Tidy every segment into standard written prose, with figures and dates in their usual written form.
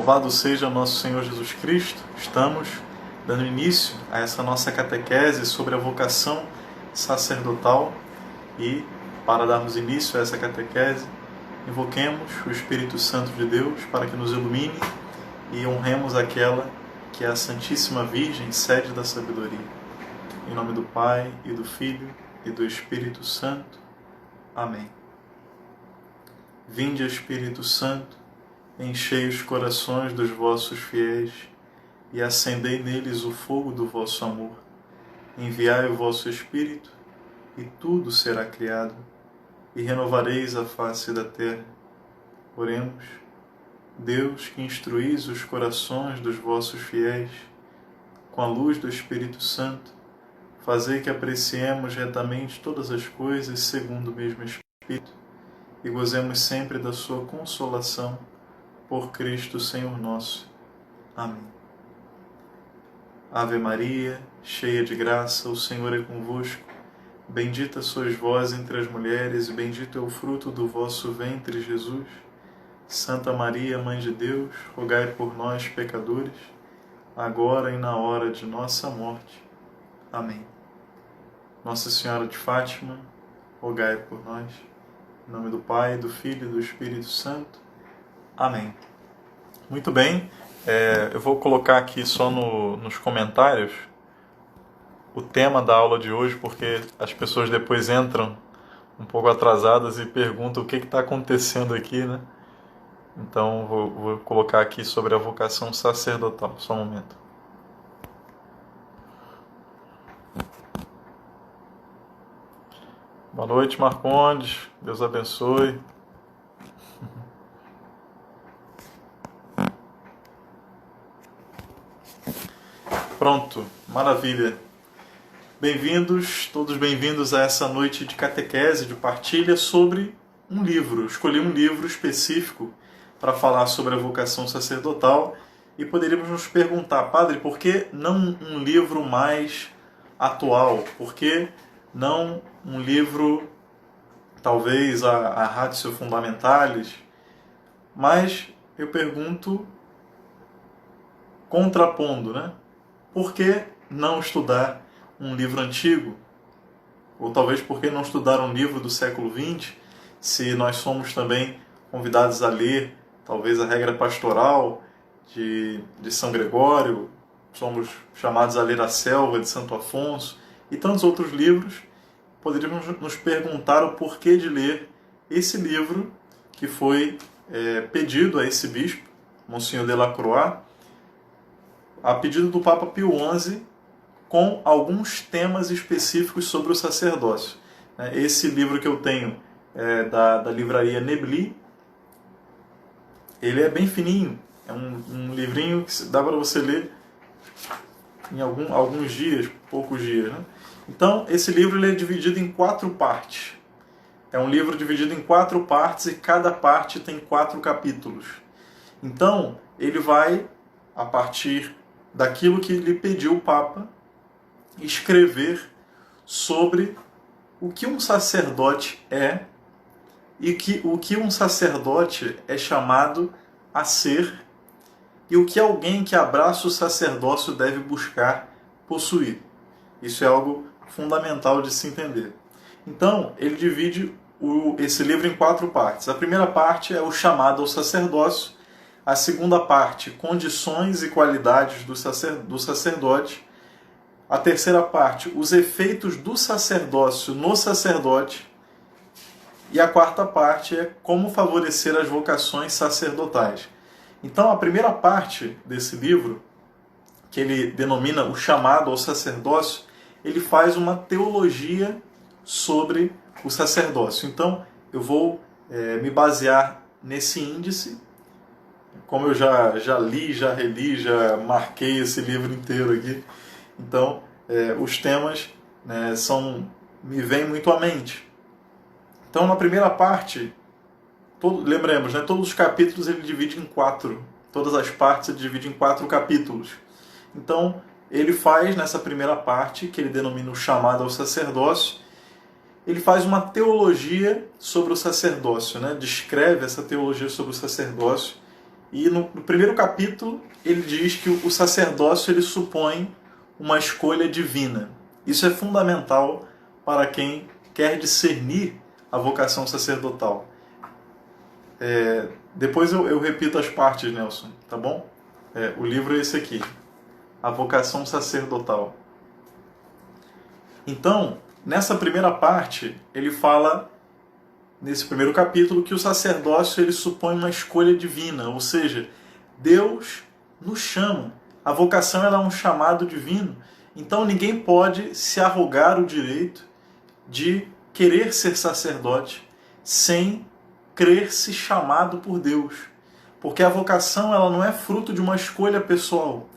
Louvado seja nosso Senhor Jesus Cristo. Estamos dando início a essa nossa catequese sobre a vocação sacerdotal e, para darmos início a essa catequese, invoquemos o Espírito Santo de Deus para que nos ilumine e honremos aquela que é a Santíssima Virgem, sede da sabedoria. Em nome do Pai, e do Filho, e do Espírito Santo. Amém. Vinde, Espírito Santo, enchei os corações dos vossos fiéis e acendei neles o fogo do vosso amor. Enviai o vosso Espírito, e tudo será criado, e renovareis a face da terra. Oremos. Deus, que instruís os corações dos vossos fiéis, com a luz do Espírito Santo, fazei que apreciemos retamente todas as coisas segundo o mesmo Espírito, e gozemos sempre da sua consolação, por Cristo Senhor nosso. Amém. Ave Maria, cheia de graça, o Senhor é convosco. Bendita sois vós entre as mulheres, e bendito é o fruto do vosso ventre, Jesus. Santa Maria, Mãe de Deus, rogai por nós, pecadores, agora e na hora de nossa morte. Amém. Nossa Senhora de Fátima, rogai por nós. Em nome do Pai, do Filho e do Espírito Santo. Amém. Muito bem, eu vou colocar aqui só nos comentários o tema da aula de hoje, porque as pessoas depois entram um pouco atrasadas e perguntam o que está acontecendo aqui, né? Então vou colocar aqui sobre a vocação sacerdotal. Só um momento. Boa noite, Marcondes. Deus abençoe. Pronto, maravilha. Bem-vindos, todos bem-vindos a essa noite de catequese, de partilha sobre um livro. Escolhi um livro específico para falar sobre a vocação sacerdotal e poderíamos nos perguntar, padre, por que não um livro mais atual? Por que não um livro, talvez, a Ratio Fundamentalis? Mas eu pergunto, contrapondo, né? Por que não estudar um livro antigo? Ou talvez por que não estudar um livro do século XX, se nós somos também convidados a ler, talvez, a Regra Pastoral de São Gregório, somos chamados a ler a Selva de Santo Afonso e tantos outros livros. Poderíamos nos perguntar o porquê de ler esse livro que foi pedido a esse bispo, Monsenhor Delacroix, a pedido do Papa Pio XI, com alguns temas específicos sobre o sacerdócio. Esse livro que eu tenho da livraria Nebli, ele é bem fininho, é um livrinho que dá para você ler em alguns dias, poucos dias, né? Então, esse livro ele é dividido em 4 partes. É um livro dividido em 4 partes e cada parte tem 4 capítulos. Então, ele vai, a partir daquilo que lhe pediu o Papa, escrever sobre o que um sacerdote é e o que um sacerdote é chamado a ser e o que alguém que abraça o sacerdócio deve buscar possuir. Isso é algo fundamental de se entender. Então, ele divide esse livro em 4 partes. A primeira parte é o chamado ao sacerdócio. A segunda parte, condições e qualidades do sacerdote. A terceira parte, os efeitos do sacerdócio no sacerdote. E a quarta parte é como favorecer as vocações sacerdotais. Então, a primeira parte desse livro, que ele denomina o chamado ao sacerdócio, ele faz uma teologia sobre o sacerdócio. Então, eu vou me basear nesse índice. Como eu já li, já reli, já marquei esse livro inteiro aqui, então os temas me vêm muito à mente. Então, na primeira parte, lembremos, todos os capítulos ele divide em 4, todas as partes ele divide em 4 capítulos. Então, ele faz nessa primeira parte, que ele denomina o chamado ao sacerdócio, ele faz uma teologia sobre o sacerdócio, descreve essa teologia sobre o sacerdócio E no primeiro capítulo ele diz que o sacerdócio ele supõe uma escolha divina. Isso é fundamental para quem quer discernir a vocação sacerdotal. Depois eu repito as partes, Nelson, tá bom? O livro é esse aqui, A Vocação Sacerdotal. Então, nessa primeira parte, ele fala, nesse primeiro capítulo, que o sacerdócio ele supõe uma escolha divina, ou seja, Deus nos chama. A vocação ela é um chamado divino, então ninguém pode se arrogar o direito de querer ser sacerdote sem crer-se chamado por Deus. Porque a vocação ela não é fruto de uma escolha pessoal,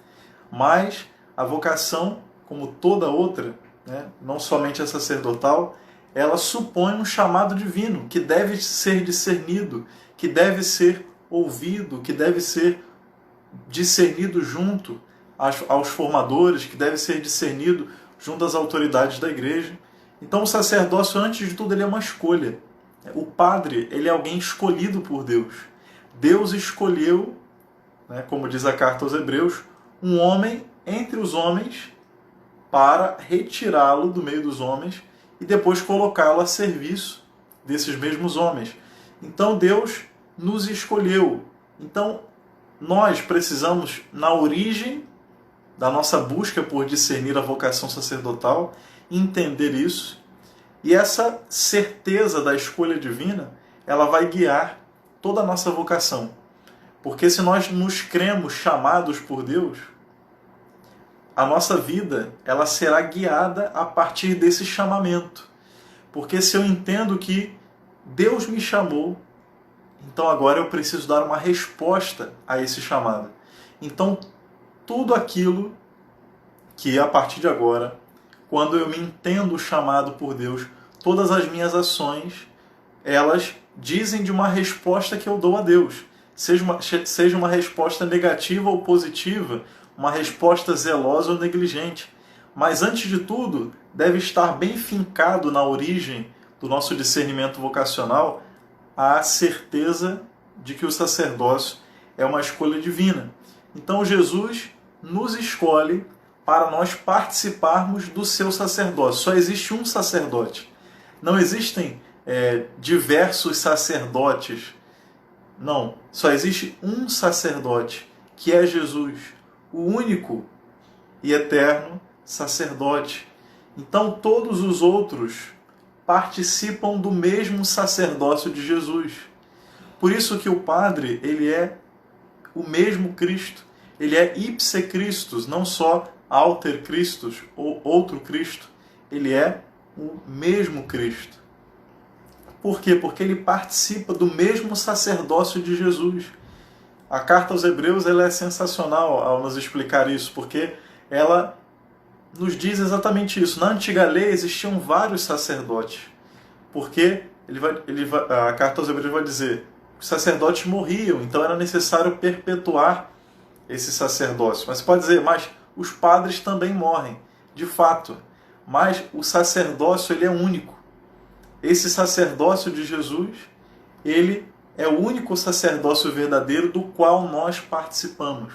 mas a vocação, como toda outra, né, não somente a sacerdotal, ela supõe um chamado divino que deve ser discernido, que deve ser ouvido, que deve ser discernido junto aos formadores, que deve ser discernido junto às autoridades da igreja. Então o sacerdócio, antes de tudo, ele é uma escolha. O padre, ele é alguém escolhido por Deus. Deus escolheu, né, como diz a carta aos Hebreus, um homem entre os homens para retirá-lo do meio dos homens e depois colocá-lo a serviço desses mesmos homens. Então Deus nos escolheu. Então nós precisamos, na origem da nossa busca por discernir a vocação sacerdotal, entender isso. E essa certeza da escolha divina, ela vai guiar toda a nossa vocação. Porque se nós nos cremos chamados por Deus, a nossa vida ela será guiada a partir desse chamamento. Porque se eu entendo que Deus me chamou, então agora eu preciso dar uma resposta a esse chamado. Então, tudo aquilo que a partir de agora, quando eu me entendo chamado por Deus, todas as minhas ações, elas dizem de uma resposta que eu dou a Deus. Seja uma resposta negativa ou positiva, uma resposta zelosa ou negligente. Mas, antes de tudo, deve estar bem fincado na origem do nosso discernimento vocacional a certeza de que o sacerdócio é uma escolha divina. Então, Jesus nos escolhe para nós participarmos do seu sacerdócio. Só existe um sacerdote. Não existem diversos sacerdotes. Não, só existe um sacerdote, que é Jesus, o único e eterno sacerdote. Então todos os outros participam do mesmo sacerdócio de Jesus. Por isso que o padre, ele é o mesmo Cristo. Ele é ipse Christus, não só alter Christus ou outro Cristo. Ele é o mesmo Cristo. Por quê? Porque ele participa do mesmo sacerdócio de Jesus. A carta aos Hebreus ela é sensacional ao nos explicar isso, porque ela nos diz exatamente isso. Na antiga lei existiam vários sacerdotes, porque a carta aos Hebreus vai dizer que os sacerdotes morriam, então era necessário perpetuar esse sacerdócio. Mas você pode dizer, mas os padres também morrem, de fato. Mas o sacerdócio ele é único. Esse sacerdócio de Jesus, ele é o único sacerdócio verdadeiro do qual nós participamos.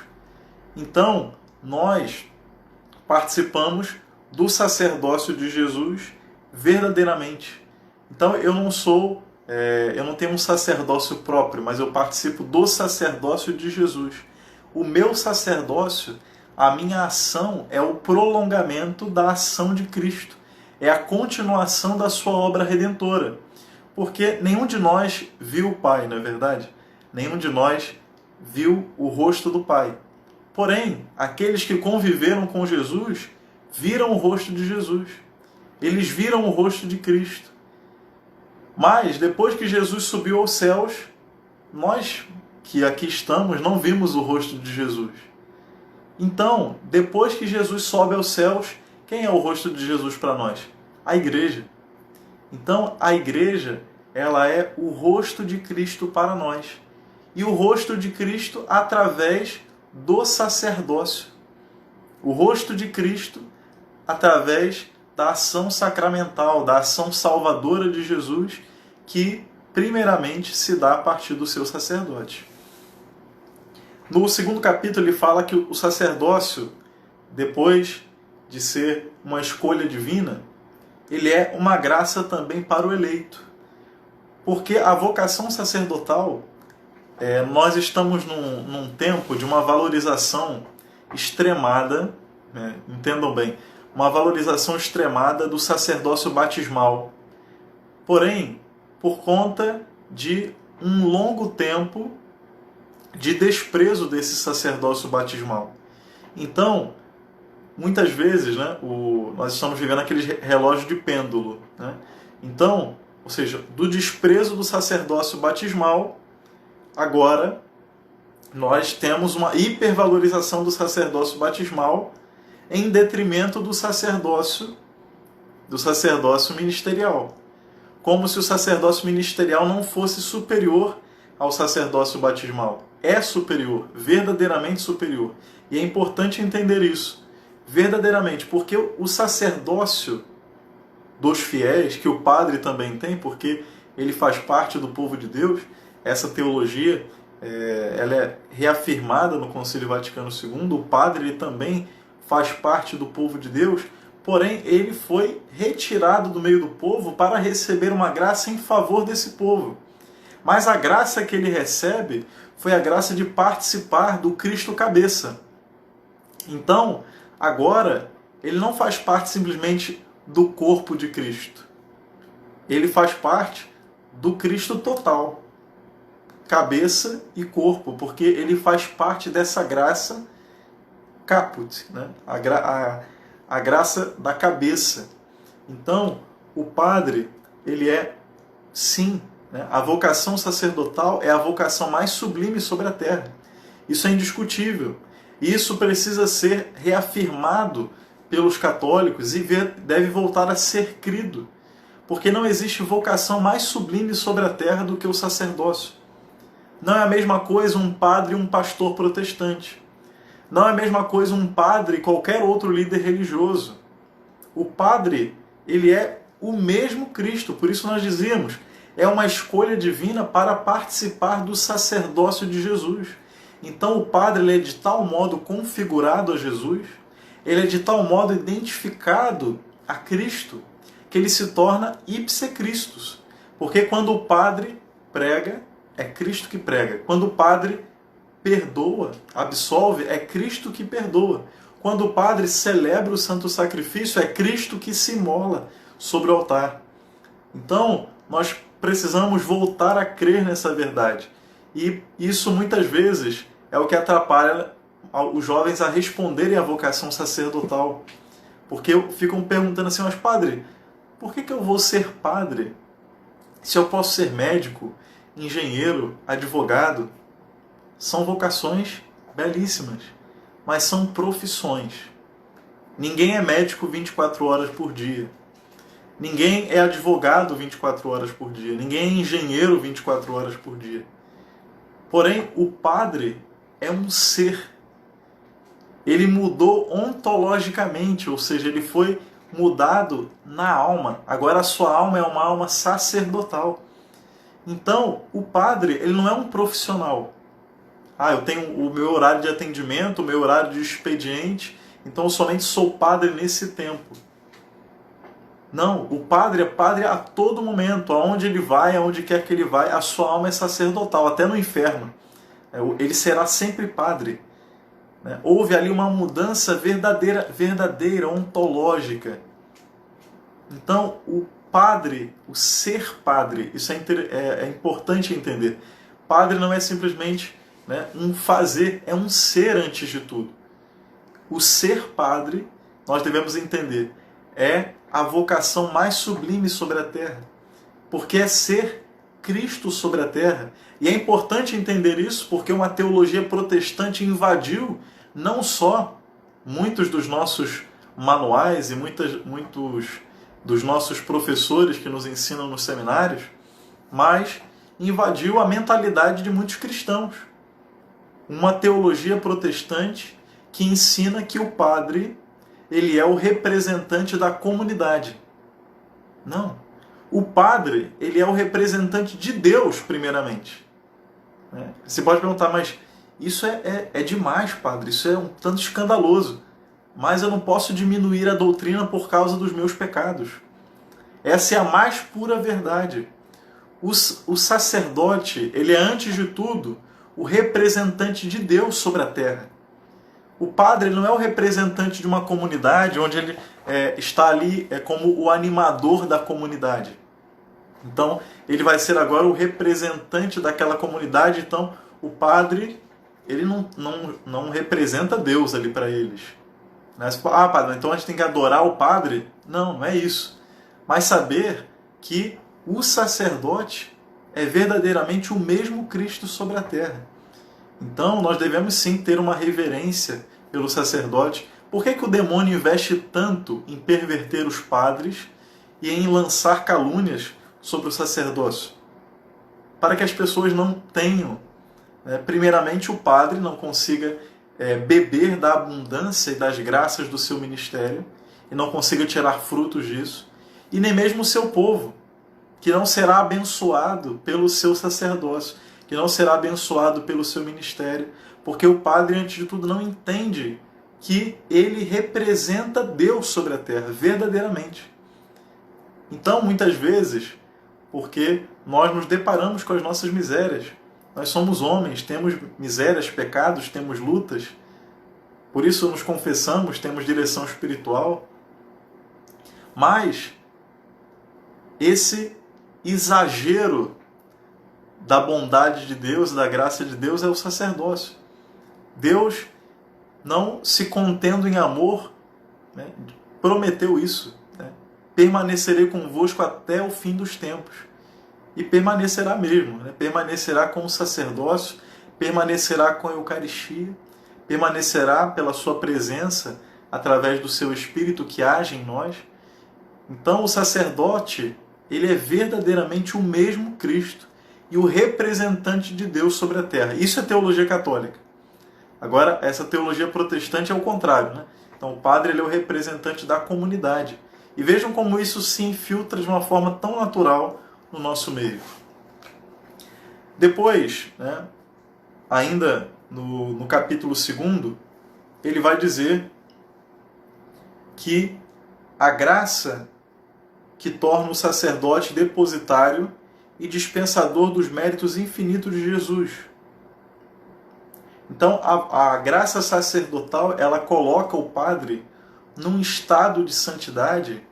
Então, nós participamos do sacerdócio de Jesus verdadeiramente. Então, eu não tenho um sacerdócio próprio, mas eu participo do sacerdócio de Jesus. O meu sacerdócio, a minha ação é o prolongamento da ação de Cristo. É a continuação da sua obra redentora. Porque nenhum de nós viu o Pai, não é verdade? Nenhum de nós viu o rosto do Pai. Porém, aqueles que conviveram com Jesus viram o rosto de Jesus. Eles viram o rosto de Cristo. Mas, depois que Jesus subiu aos céus, nós que aqui estamos não vimos o rosto de Jesus. Então, depois que Jesus sobe aos céus, quem é o rosto de Jesus para nós? A igreja. Então, a igreja, ela é o rosto de Cristo para nós. E o rosto de Cristo através do sacerdócio. O rosto de Cristo através da ação sacramental, da ação salvadora de Jesus, que primeiramente se dá a partir do seu sacerdote. No segundo capítulo ele fala que o sacerdócio, depois de ser uma escolha divina, ele é uma graça também para o eleito. Porque a vocação sacerdotal, nós estamos num tempo de uma valorização extremada, né, entendam bem, uma valorização extremada do sacerdócio batismal. Porém, por conta de um longo tempo de desprezo desse sacerdócio batismal. Então, muitas vezes, né, nós estamos vivendo aquele relógio de pêndulo. Né? Então, ou seja, do desprezo do sacerdócio batismal, agora nós temos uma hipervalorização do sacerdócio batismal em detrimento do sacerdócio ministerial. Como se o sacerdócio ministerial não fosse superior ao sacerdócio batismal. É superior, verdadeiramente superior. E é importante entender isso, verdadeiramente, porque o sacerdócio dos fiéis, que o padre também tem, porque ele faz parte do povo de Deus, essa teologia ela é reafirmada no Concílio Vaticano II, o padre ele também faz parte do povo de Deus, porém ele foi retirado do meio do povo para receber uma graça em favor desse povo. Mas a graça que ele recebe foi a graça de participar do Cristo cabeça. Então, agora, ele não faz parte simplesmente do corpo de Cristo. Ele faz parte do Cristo total. Cabeça e corpo, porque ele faz parte dessa graça caput, né? A graça da cabeça. Então, o padre, ele é, sim, né? A vocação sacerdotal é a vocação mais sublime sobre a terra. Isso é indiscutível. Isso precisa ser reafirmado pelos católicos e deve voltar a ser crido. Porque não existe vocação mais sublime sobre a terra do que o sacerdócio. Não é a mesma coisa um padre e um pastor protestante. Não é a mesma coisa um padre e qualquer outro líder religioso. O padre, ele é o mesmo Cristo. Por isso nós dizíamos, é uma escolha divina para participar do sacerdócio de Jesus. Então o padre ele é de tal modo configurado a Jesus, ele é de tal modo identificado a Cristo, que ele se torna ipse Christus. Porque quando o padre prega, é Cristo que prega. Quando o padre perdoa, absolve, é Cristo que perdoa. Quando o padre celebra o santo sacrifício, é Cristo que se imola sobre o altar. Então, nós precisamos voltar a crer nessa verdade. E isso muitas vezes é o que atrapalha os jovens a responderem à vocação sacerdotal. Porque ficam perguntando assim, mas padre, por que eu vou ser padre se eu posso ser médico, engenheiro, advogado? São vocações belíssimas, mas são profissões. Ninguém é médico 24 horas por dia. Ninguém é advogado 24 horas por dia. Ninguém é engenheiro 24 horas por dia. Porém, o padre é um ser. Ele mudou ontologicamente, ou seja, ele foi mudado na alma. Agora a sua alma é uma alma sacerdotal. Então, o padre, ele não é um profissional. Eu tenho o meu horário de atendimento, o meu horário de expediente, então eu somente sou padre nesse tempo. Não, o padre é padre a todo momento, aonde ele vai, aonde quer que ele vai, a sua alma é sacerdotal, até no inferno. Ele será sempre padre. Houve ali uma mudança verdadeira, ontológica. Então, o padre, o ser padre, isso é importante entender. Padre não é simplesmente um fazer, é um ser antes de tudo. O ser padre, nós devemos entender, é a vocação mais sublime sobre a terra, porque é ser Cristo sobre a terra. E é importante entender isso porque uma teologia protestante invadiu não só muitos dos nossos manuais e muitos dos nossos professores que nos ensinam nos seminários, mas invadiu a mentalidade de muitos cristãos. Uma teologia protestante que ensina que o padre ele é o representante da comunidade. Não. O padre ele é o representante de Deus, primeiramente. Você pode perguntar, mas isso é demais, padre, isso é um tanto escandaloso. Mas eu não posso diminuir a doutrina por causa dos meus pecados. Essa é a mais pura verdade. O sacerdote, ele é, antes de tudo, o representante de Deus sobre a terra. O padre ele não é o representante de uma comunidade, onde ele está ali como o animador da comunidade. Então, ele vai ser agora o representante daquela comunidade. Então, o padre, ele não representa Deus ali para eles. Você fala, padre, então a gente tem que adorar o padre? Não, não é isso. Mas saber que o sacerdote é verdadeiramente o mesmo Cristo sobre a terra. Então, nós devemos sim ter uma reverência pelo sacerdote. Por que o demônio investe tanto em perverter os padres e em lançar calúnias sobre o sacerdócio? Para que as pessoas não tenham, primeiramente o padre não consiga beber da abundância e das graças do seu ministério e não consiga tirar frutos disso, e nem mesmo o seu povo, que não será abençoado pelo seu sacerdócio, que não será abençoado pelo seu ministério, porque o padre, antes de tudo, não entende que ele representa Deus sobre a terra, verdadeiramente. Então, muitas vezes, porque nós nos deparamos com as nossas misérias, nós somos homens, temos misérias, pecados, temos lutas, por isso nos confessamos, temos direção espiritual, mas esse exagero da bondade de Deus, da graça de Deus, é o sacerdócio. Deus, não se contendo em amor, prometeu isso. Permanecerei convosco até o fim dos tempos. E permanecerá mesmo. Permanecerá com o sacerdócio, permanecerá com a Eucaristia, permanecerá pela sua presença, através do seu Espírito que age em nós. Então o sacerdote, ele é verdadeiramente o mesmo Cristo e o representante de Deus sobre a terra. Isso é teologia católica. Agora, essa teologia protestante é o contrário. Então o padre ele é o representante da comunidade. E vejam como isso se infiltra de uma forma tão natural no nosso meio. Depois, ainda no capítulo 2, ele vai dizer que a graça que torna o sacerdote depositário e dispensador dos méritos infinitos de Jesus. Então, a graça sacerdotal, ela coloca o padre num estado de santidade,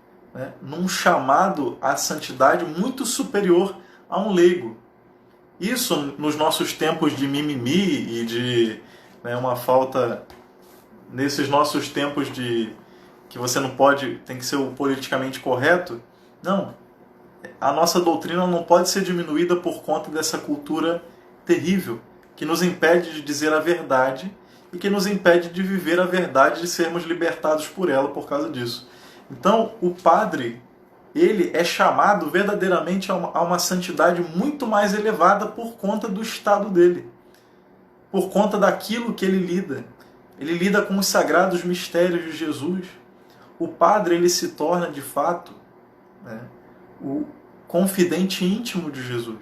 num chamado à santidade muito superior a um leigo. Isso, nos nossos tempos de mimimi e de uma falta, nesses nossos tempos de que você não pode, tem que ser o politicamente correto, não. A nossa doutrina não pode ser diminuída por conta dessa cultura terrível, que nos impede de dizer a verdade e que nos impede de viver a verdade, de sermos libertados por ela por causa disso. Então, o padre, ele é chamado verdadeiramente a uma santidade muito mais elevada por conta do estado dele, por conta daquilo que ele lida. Ele lida com os sagrados mistérios de Jesus. O padre, ele se torna, de fato, o confidente íntimo de Jesus.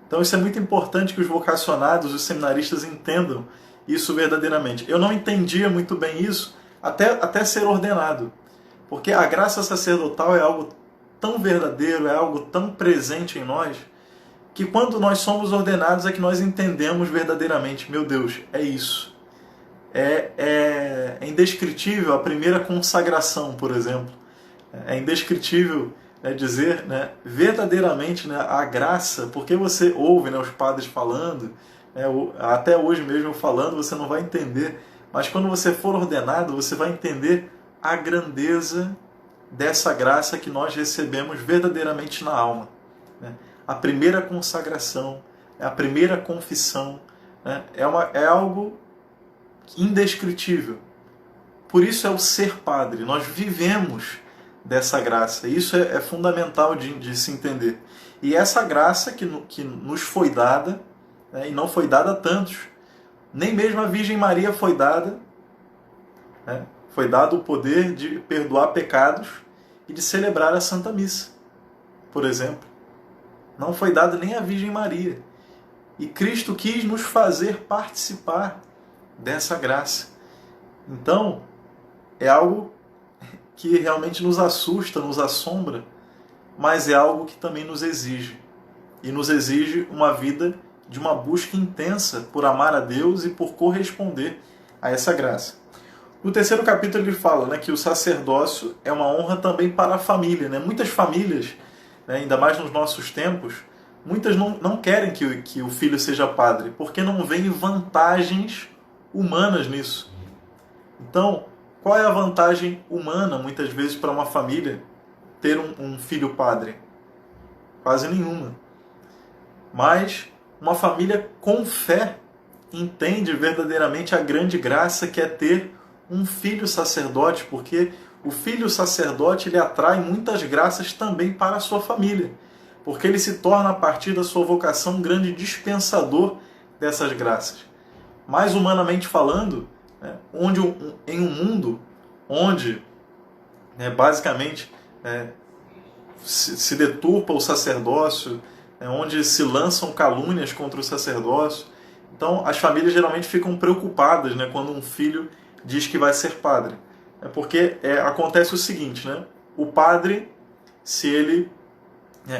Então isso é muito importante que os vocacionados, os seminaristas entendam isso verdadeiramente. Eu não entendia muito bem isso até ser ordenado, porque a graça sacerdotal é algo tão verdadeiro, é algo tão presente em nós, que quando nós somos ordenados é que nós entendemos verdadeiramente, meu Deus, é isso. É indescritível a primeira consagração, por exemplo. É indescritível dizer verdadeiramente a graça, porque você ouve os padres falando, até hoje mesmo falando, você não vai entender, mas quando você for ordenado, você vai entender a grandeza dessa graça que nós recebemos verdadeiramente na alma. A primeira consagração, a primeira confissão, é algo indescritível. Por isso é o ser padre. Nós vivemos dessa graça. Isso é fundamental de se entender. E essa graça que nos foi dada, e não foi dada a tantos, nem mesmo a Virgem Maria foi dada, foi dado o poder de perdoar pecados e de celebrar a Santa Missa, por exemplo. Não foi dado nem a Virgem Maria. E Cristo quis nos fazer participar dessa graça. Então, é algo que realmente nos assusta, nos assombra, mas é algo que também nos exige. E nos exige uma vida de uma busca intensa por amar a Deus e por corresponder a essa graça. No terceiro capítulo ele fala, né, que o sacerdócio é uma honra também para a família. Né? Muitas famílias, né, ainda mais nos nossos tempos, muitas não querem que o filho seja padre, porque não veem vantagens humanas nisso. Então, qual é a vantagem humana, muitas vezes, para uma família ter um filho padre? Quase nenhuma. Mas uma família com fé entende verdadeiramente a grande graça que é ter um filho sacerdote, porque o filho sacerdote ele atrai muitas graças também para a sua família, porque ele se torna, a partir da sua vocação, um grande dispensador dessas graças. Mais humanamente falando, né, em um mundo onde, né, basicamente, se deturpa o sacerdócio, onde se lançam calúnias contra o sacerdócio. Então, as famílias geralmente ficam preocupadas, né, quando um filho diz que vai ser padre. Porque acontece o seguinte, né, o padre, se ele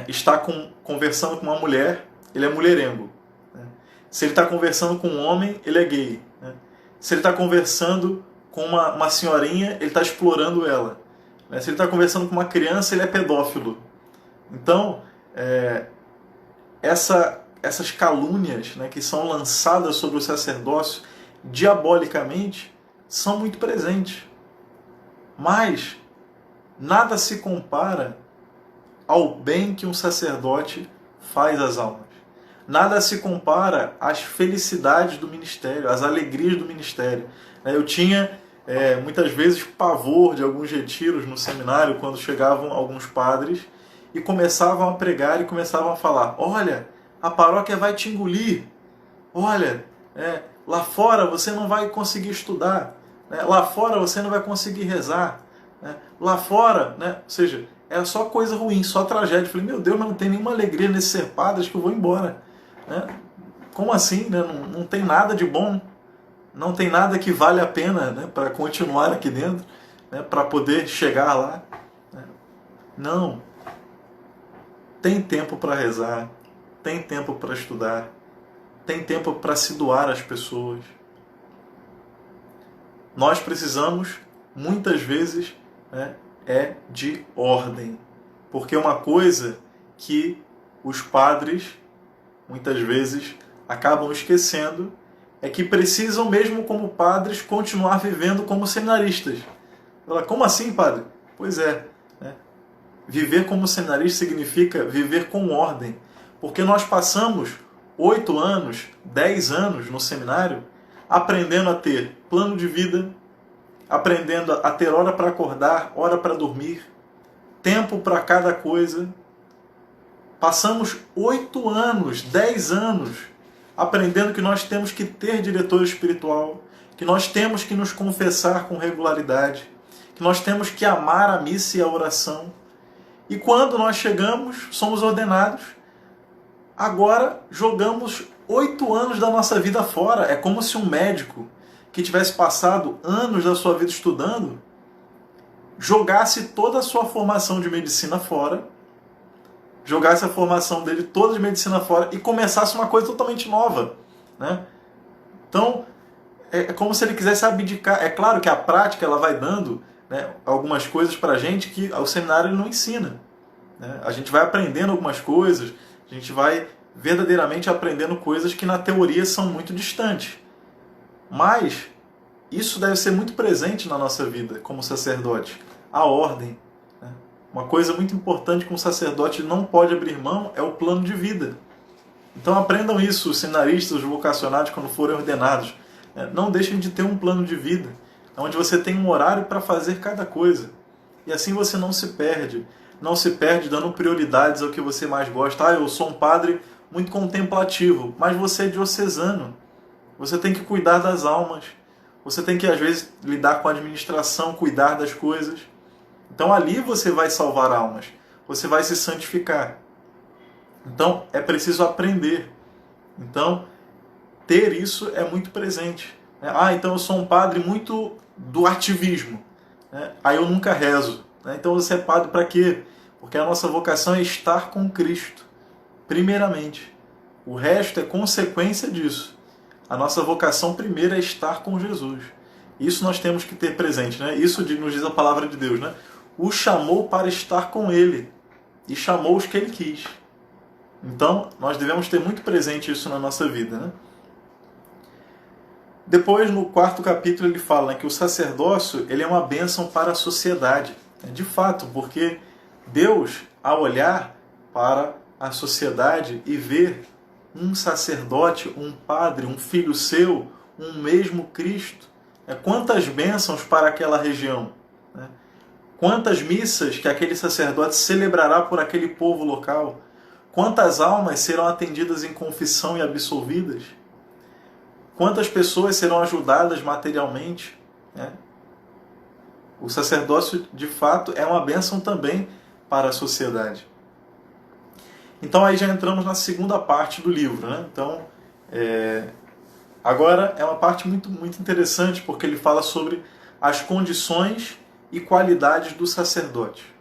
está conversando com uma mulher, ele é mulherengo. Né? Se ele está conversando com um homem, ele é gay. Né? Se ele está conversando com uma senhorinha, ele está explorando ela. Né? Se ele está conversando com uma criança, ele é pedófilo. Então, essas calúnias, né, que são lançadas sobre o sacerdócio diabolicamente são muito presentes. Mas nada se compara ao bem que um sacerdote faz às almas. Nada se compara às felicidades do ministério, às alegrias do ministério. Eu tinha muitas vezes pavor de alguns retiros no seminário, quando chegavam alguns padres e começavam a pregar e começavam a falar: olha, a paróquia vai te engolir, olha, lá fora você não vai conseguir estudar, né? Lá fora você não vai conseguir rezar, né? Lá fora, né? Ou seja, era só coisa ruim, só tragédia. Eu falei, meu Deus, mas não tem nenhuma alegria nesse ser padre, que eu vou embora. Né? Como assim? Né? Não tem nada de bom, não tem nada que vale a pena, né, para continuar aqui dentro, né, para poder chegar lá. Né? Não. Tem tempo para rezar, tem tempo para estudar, tem tempo para se doar às pessoas. Nós precisamos, muitas vezes, né, de ordem. Porque uma coisa que os padres, muitas vezes, acabam esquecendo é que precisam, mesmo como padres, continuar vivendo como seminaristas. Como assim, padre? Pois é. Né? Viver como seminarista significa viver com ordem. Porque nós passamos 8 anos, 10 anos no seminário aprendendo a ter plano de vida, aprendendo a ter hora para acordar, hora para dormir, tempo para cada coisa. Passamos 8 anos, 10 anos aprendendo que nós temos que ter diretor espiritual, que nós temos que nos confessar com regularidade, que nós temos que amar a missa e a oração. E quando nós chegamos, somos ordenados, agora jogamos 8 anos da nossa vida fora. É como se um médico que tivesse passado anos da sua vida estudando jogasse toda a sua formação de medicina fora, jogasse a formação dele toda de medicina fora e começasse uma coisa totalmente nova. Né? Então, é como se ele quisesse abdicar. É claro que a prática ela vai dando, né, algumas coisas para a gente que o seminário ele não ensina. Né? A gente vai aprendendo algumas coisas, a gente vai verdadeiramente aprendendo coisas que na teoria são muito distantes. Mas isso deve ser muito presente na nossa vida como sacerdote. A ordem. Né? Uma coisa muito importante que um sacerdote não pode abrir mão é o plano de vida. Então aprendam isso, os seminaristas, os vocacionados, quando forem ordenados. Não deixem de ter um plano de vida, onde você tem um horário para fazer cada coisa. E assim você não se perde. Não se perde dando prioridades ao que você mais gosta. Eu sou um padre muito contemplativo, mas você é diocesano. Você tem que cuidar das almas. Você tem que, às vezes, lidar com a administração, cuidar das coisas. Então ali você vai salvar almas. Você vai se santificar. Então é preciso aprender. Então, ter isso é muito presente. Então eu sou um padre muito do ativismo. Aí eu nunca rezo. Então você é padre para quê? Porque a nossa vocação é estar com Cristo, primeiramente. O resto é consequência disso. A nossa vocação primeira é estar com Jesus. Isso nós temos que ter presente. Isso nos diz a palavra de Deus. O chamou para estar com Ele e chamou os que Ele quis. Então, nós devemos ter muito presente isso na nossa vida. Depois, no 4º capítulo, ele fala que o sacerdócio ele é uma bênção para a sociedade. De fato, porque Deus, ao olhar para a sociedade e ver um sacerdote, um padre, um filho seu, um mesmo Cristo, quantas bênçãos para aquela região, quantas missas que aquele sacerdote celebrará por aquele povo local, quantas almas serão atendidas em confissão e absolvidas, quantas pessoas serão ajudadas materialmente. O sacerdócio, de fato, é uma bênção também para a sociedade. Então aí já entramos na segunda parte do livro. Então, agora é uma parte muito, muito interessante, porque ele fala sobre as condições e qualidades do sacerdote.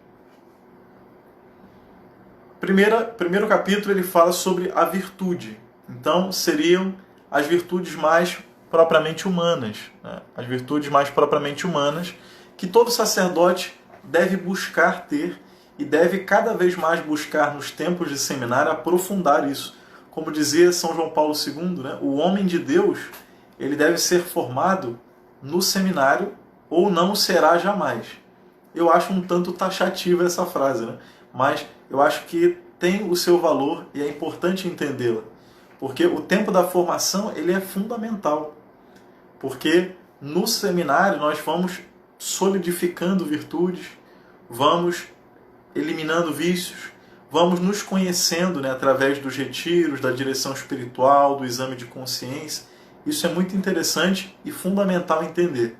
Primeiro capítulo ele fala sobre a virtude. Então seriam as virtudes mais propriamente humanas. As virtudes mais propriamente humanas que todo sacerdote deve buscar ter e deve cada vez mais buscar nos tempos de seminário aprofundar isso. Como dizia São João Paulo II, o homem de Deus ele deve ser formado no seminário ou não será jamais. Eu acho um tanto taxativa essa frase, mas eu acho que tem o seu valor e é importante entendê-la. Porque o tempo da formação ele é fundamental. Porque no seminário nós vamos solidificando virtudes, vamos eliminando vícios, vamos nos conhecendo através dos retiros, da direção espiritual, do exame de consciência. Isso é muito interessante e fundamental entender.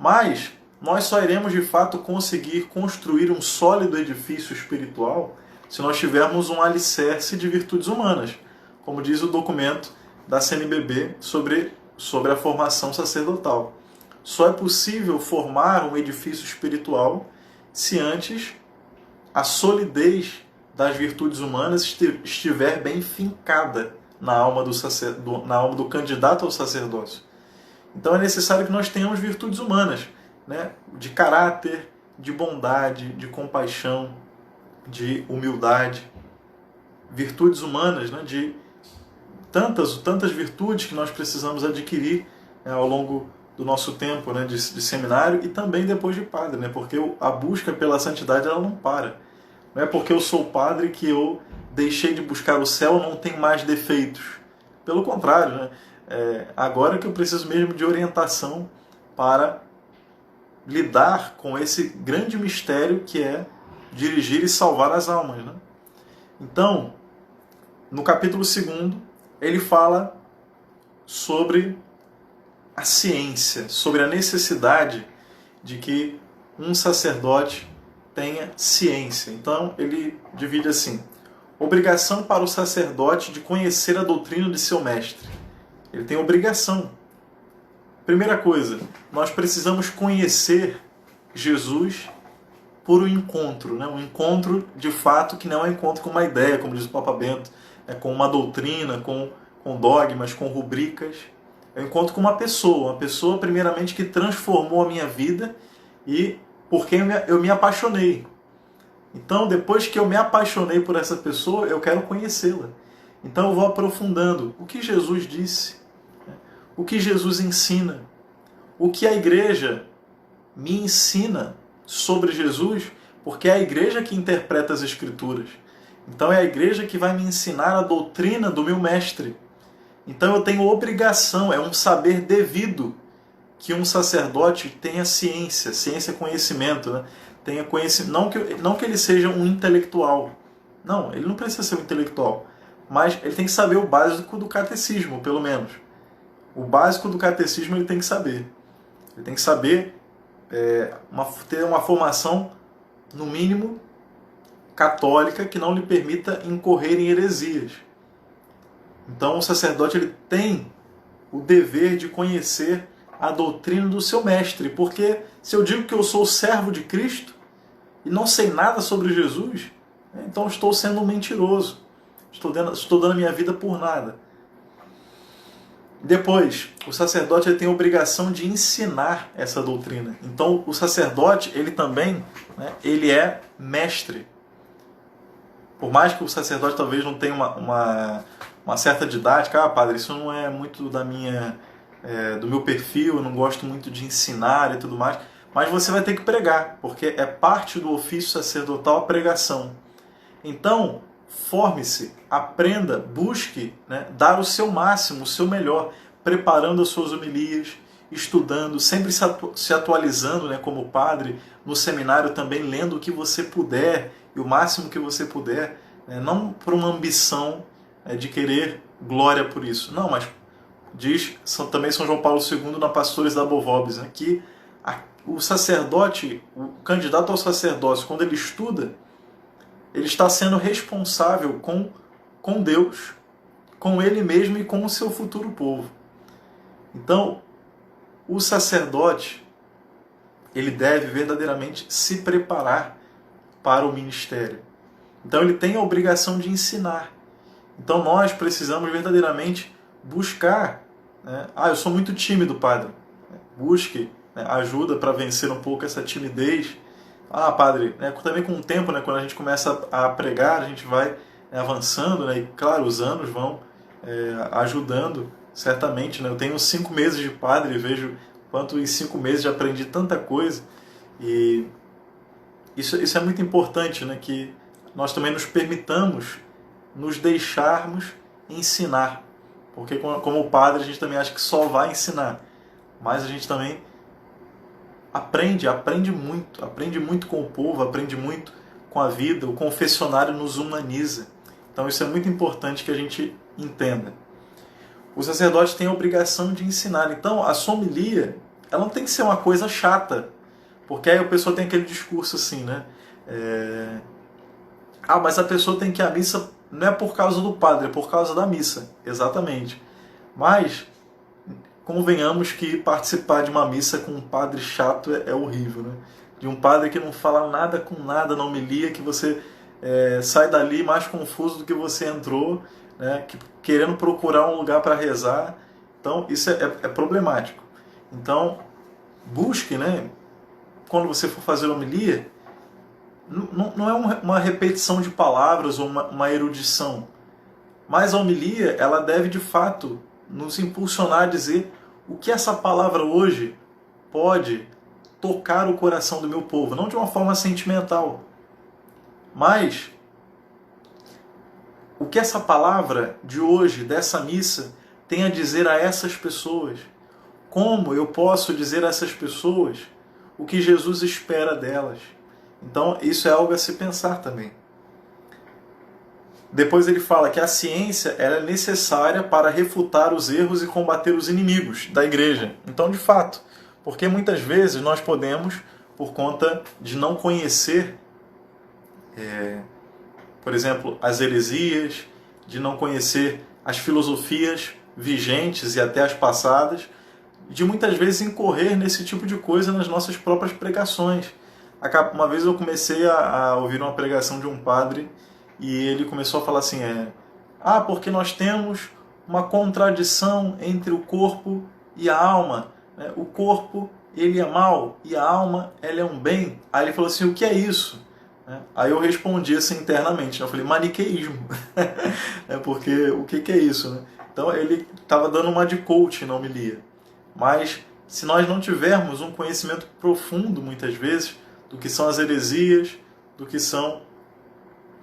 Mas nós só iremos de fato conseguir construir um sólido edifício espiritual se nós tivermos um alicerce de virtudes humanas, como diz o documento da CNBB sobre a formação sacerdotal. Só é possível formar um edifício espiritual se antes a solidez das virtudes humanas estiver bem fincada na alma do candidato ao sacerdócio. Então é necessário que nós tenhamos virtudes humanas, de caráter, de bondade, de compaixão, de humildade. Virtudes humanas, de tantas virtudes que nós precisamos adquirir ao longo do nosso tempo de seminário e também depois de padre, porque a busca pela santidade ela não para. Não é porque eu sou padre que eu deixei de buscar o céu, não tenho mais defeitos. Pelo contrário, agora que eu preciso mesmo de orientação para lidar com esse grande mistério que é dirigir e salvar as almas. Então, no capítulo 2, ele fala sobre a ciência, sobre a necessidade de que um sacerdote tenha ciência. Então, ele divide assim: obrigação para o sacerdote de conhecer a doutrina de seu mestre. Ele tem obrigação. Primeira coisa, nós precisamos conhecer Jesus por um encontro, um encontro de fato que não é um encontro com uma ideia, como diz o Papa Bento, com uma doutrina, com dogmas, com rubricas. É um encontro com uma pessoa primeiramente que transformou a minha vida e por quem eu me apaixonei. Então, depois que eu me apaixonei por essa pessoa, eu quero conhecê-la. Então eu vou aprofundando o que Jesus disse, o que Jesus ensina, o que a igreja me ensina sobre Jesus, porque é a igreja que interpreta as Escrituras. Então é a igreja que vai me ensinar a doutrina do meu mestre. Então eu tenho obrigação, é um saber devido que um sacerdote tenha ciência. Ciência é conhecimento, Tenha conhecimento, não que ele seja um intelectual. Não, ele não precisa ser um intelectual. Mas ele tem que saber o básico do catecismo, pelo menos. O básico do catecismo ele tem que saber. Ele tem que saber ter uma formação, no mínimo, católica, que não lhe permita incorrer em heresias. Então o sacerdote ele tem o dever de conhecer a doutrina do seu mestre, porque se eu digo que eu sou servo de Cristo e não sei nada sobre Jesus, então estou sendo um mentiroso, estou dando a minha vida por nada. Depois, o sacerdote ele tem a obrigação de ensinar essa doutrina. Então o sacerdote ele também, ele é mestre. Por mais que o sacerdote talvez não tenha uma certa didática, padre, isso não é muito do meu perfil, eu não gosto muito de ensinar e tudo mais, mas você vai ter que pregar, porque é parte do ofício sacerdotal a pregação. Então, forme-se, aprenda, busque dar o seu máximo, o seu melhor, preparando as suas homilias, estudando, sempre se atualizando como padre, no seminário também lendo o que você puder, e o máximo que você puder, não por uma ambição de querer glória por isso. Não, mas diz também São João Paulo II na Pastores da Bovobis, que o sacerdote, o candidato ao sacerdócio, quando ele estuda, ele está sendo responsável com Deus, com ele mesmo e com o seu futuro povo. Então, o sacerdote, ele deve verdadeiramente se preparar para o ministério. Então ele tem a obrigação de ensinar. Então nós precisamos verdadeiramente buscar. Eu sou muito tímido, padre. Busque ajuda para vencer um pouco essa timidez. Padre, também com o tempo, quando a gente começa a pregar, a gente vai avançando, e claro, os anos vão ajudando, certamente. Eu tenho 5 meses de padre e vejo quanto em 5 meses já aprendi tanta coisa. E isso é muito importante, que nós também nos permitamos nos deixarmos ensinar. Porque como padre a gente também acha que só vai ensinar. Mas a gente também aprende muito com o povo, aprende muito com a vida. O confessionário nos humaniza. Então isso é muito importante que a gente entenda. O sacerdote tem a obrigação de ensinar. Então a sua homilia, ela não tem que ser uma coisa chata. Porque aí a pessoa tem aquele discurso assim, mas a pessoa tem que ir à missa não é por causa do padre, é por causa da missa. Exatamente. Mas convenhamos que participar de uma missa com um padre chato é horrível, De um padre que não fala nada com nada na homilia, que você sai dali mais confuso do que você entrou, querendo procurar um lugar para rezar. Então isso é problemático. Então busque, quando você for fazer homilia, não é uma repetição de palavras ou uma erudição, mas a homilia ela deve de fato nos impulsionar a dizer o que essa palavra hoje pode tocar o coração do meu povo, não de uma forma sentimental, mas o que essa palavra de hoje, dessa missa, tem a dizer a essas pessoas. Como eu posso dizer a essas pessoas o que Jesus espera delas? Então, isso é algo a se pensar também. Depois ele fala que a ciência é necessária para refutar os erros e combater os inimigos da igreja. Então, de fato, porque muitas vezes nós podemos, por conta de não conhecer, por exemplo, as heresias, de não conhecer as filosofias vigentes e até as passadas, de muitas vezes incorrer nesse tipo de coisa nas nossas próprias pregações. Uma vez eu comecei a ouvir uma pregação de um padre e ele começou a falar assim, porque nós temos uma contradição entre o corpo e a alma. O corpo, ele é mal e a alma, ela é um bem. Aí ele falou assim, o que é isso? Aí eu respondi assim internamente, eu falei, maniqueísmo. Porque o que é isso? Então ele estava dando uma de coach na homilia. Mas se nós não tivermos um conhecimento profundo, muitas vezes, do que são as heresias, do que são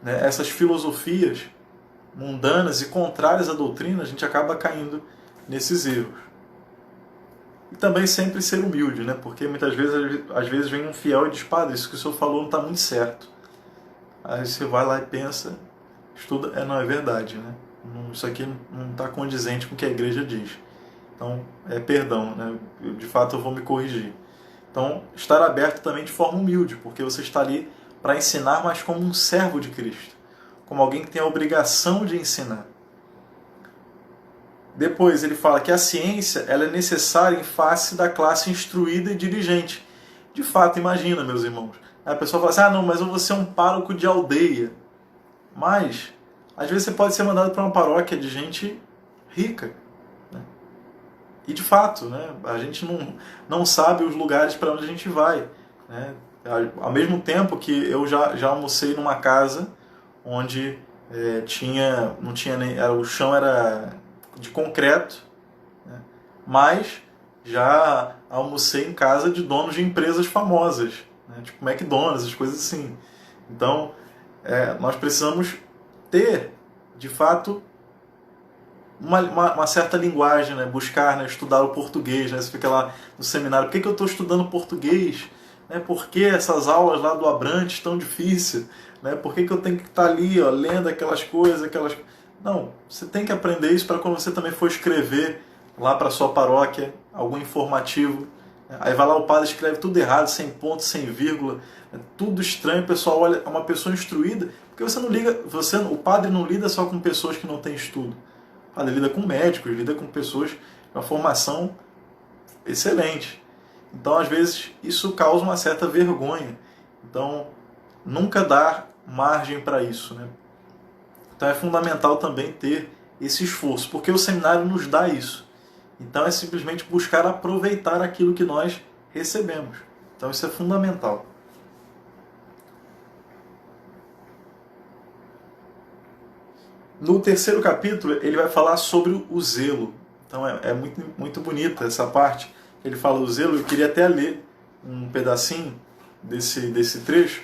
essas filosofias mundanas e contrárias à doutrina, a gente acaba caindo nesses erros. E também sempre ser humilde, porque muitas vezes, às vezes vem um fiel e diz, padre, isso que o senhor falou não está muito certo. Aí você vai lá e pensa, estuda, não é verdade, isso aqui não está condizente com o que a igreja diz. Então, perdão, de fato eu vou me corrigir. Então, estar aberto também de forma humilde, porque você está ali para ensinar, mas como um servo de Cristo, como alguém que tem a obrigação de ensinar. Depois ele fala que a ciência ela é necessária em face da classe instruída e dirigente. De fato, imagina, meus irmãos. A pessoa fala assim, ah, não, mas eu vou ser um pároco de aldeia. Mas, às vezes você pode ser mandado para uma paróquia de gente rica. Né? E de fato, né, a gente não sabe os lugares para onde a gente vai. Né? Ao mesmo tempo que eu já almocei numa casa onde não tinha nem, o chão era de concreto, né? Mas já almocei em casa de donos de empresas famosas, né? Tipo McDonald's, as coisas assim. Então, nós precisamos ter, de fato, uma certa linguagem, né? Buscar, né? Estudar o português. Né? Você fica lá no seminário, por que eu estou estudando português? Né? Por que essas aulas lá do Abrantes tão difíceis? Né? Por que eu tenho que estar ali lendo aquelas coisas, Não, você tem que aprender isso para quando você também for escrever lá para sua paróquia, algum informativo. Aí vai lá, o padre escreve tudo errado, sem ponto, sem vírgula, tudo estranho, o pessoal olha, é uma pessoa instruída, porque o padre não lida só com pessoas que não têm estudo. O padre lida com médicos, lida com pessoas com uma formação excelente. Então, às vezes, isso causa uma certa vergonha. Então, nunca dar margem para isso, né? Então é fundamental também ter esse esforço, porque o seminário nos dá isso. Então é simplesmente buscar aproveitar aquilo que nós recebemos. Então isso é fundamental. No terceiro capítulo ele vai falar sobre o zelo. Então é muito, muito bonita essa parte. Ele fala do zelo, eu queria até ler um pedacinho desse trecho.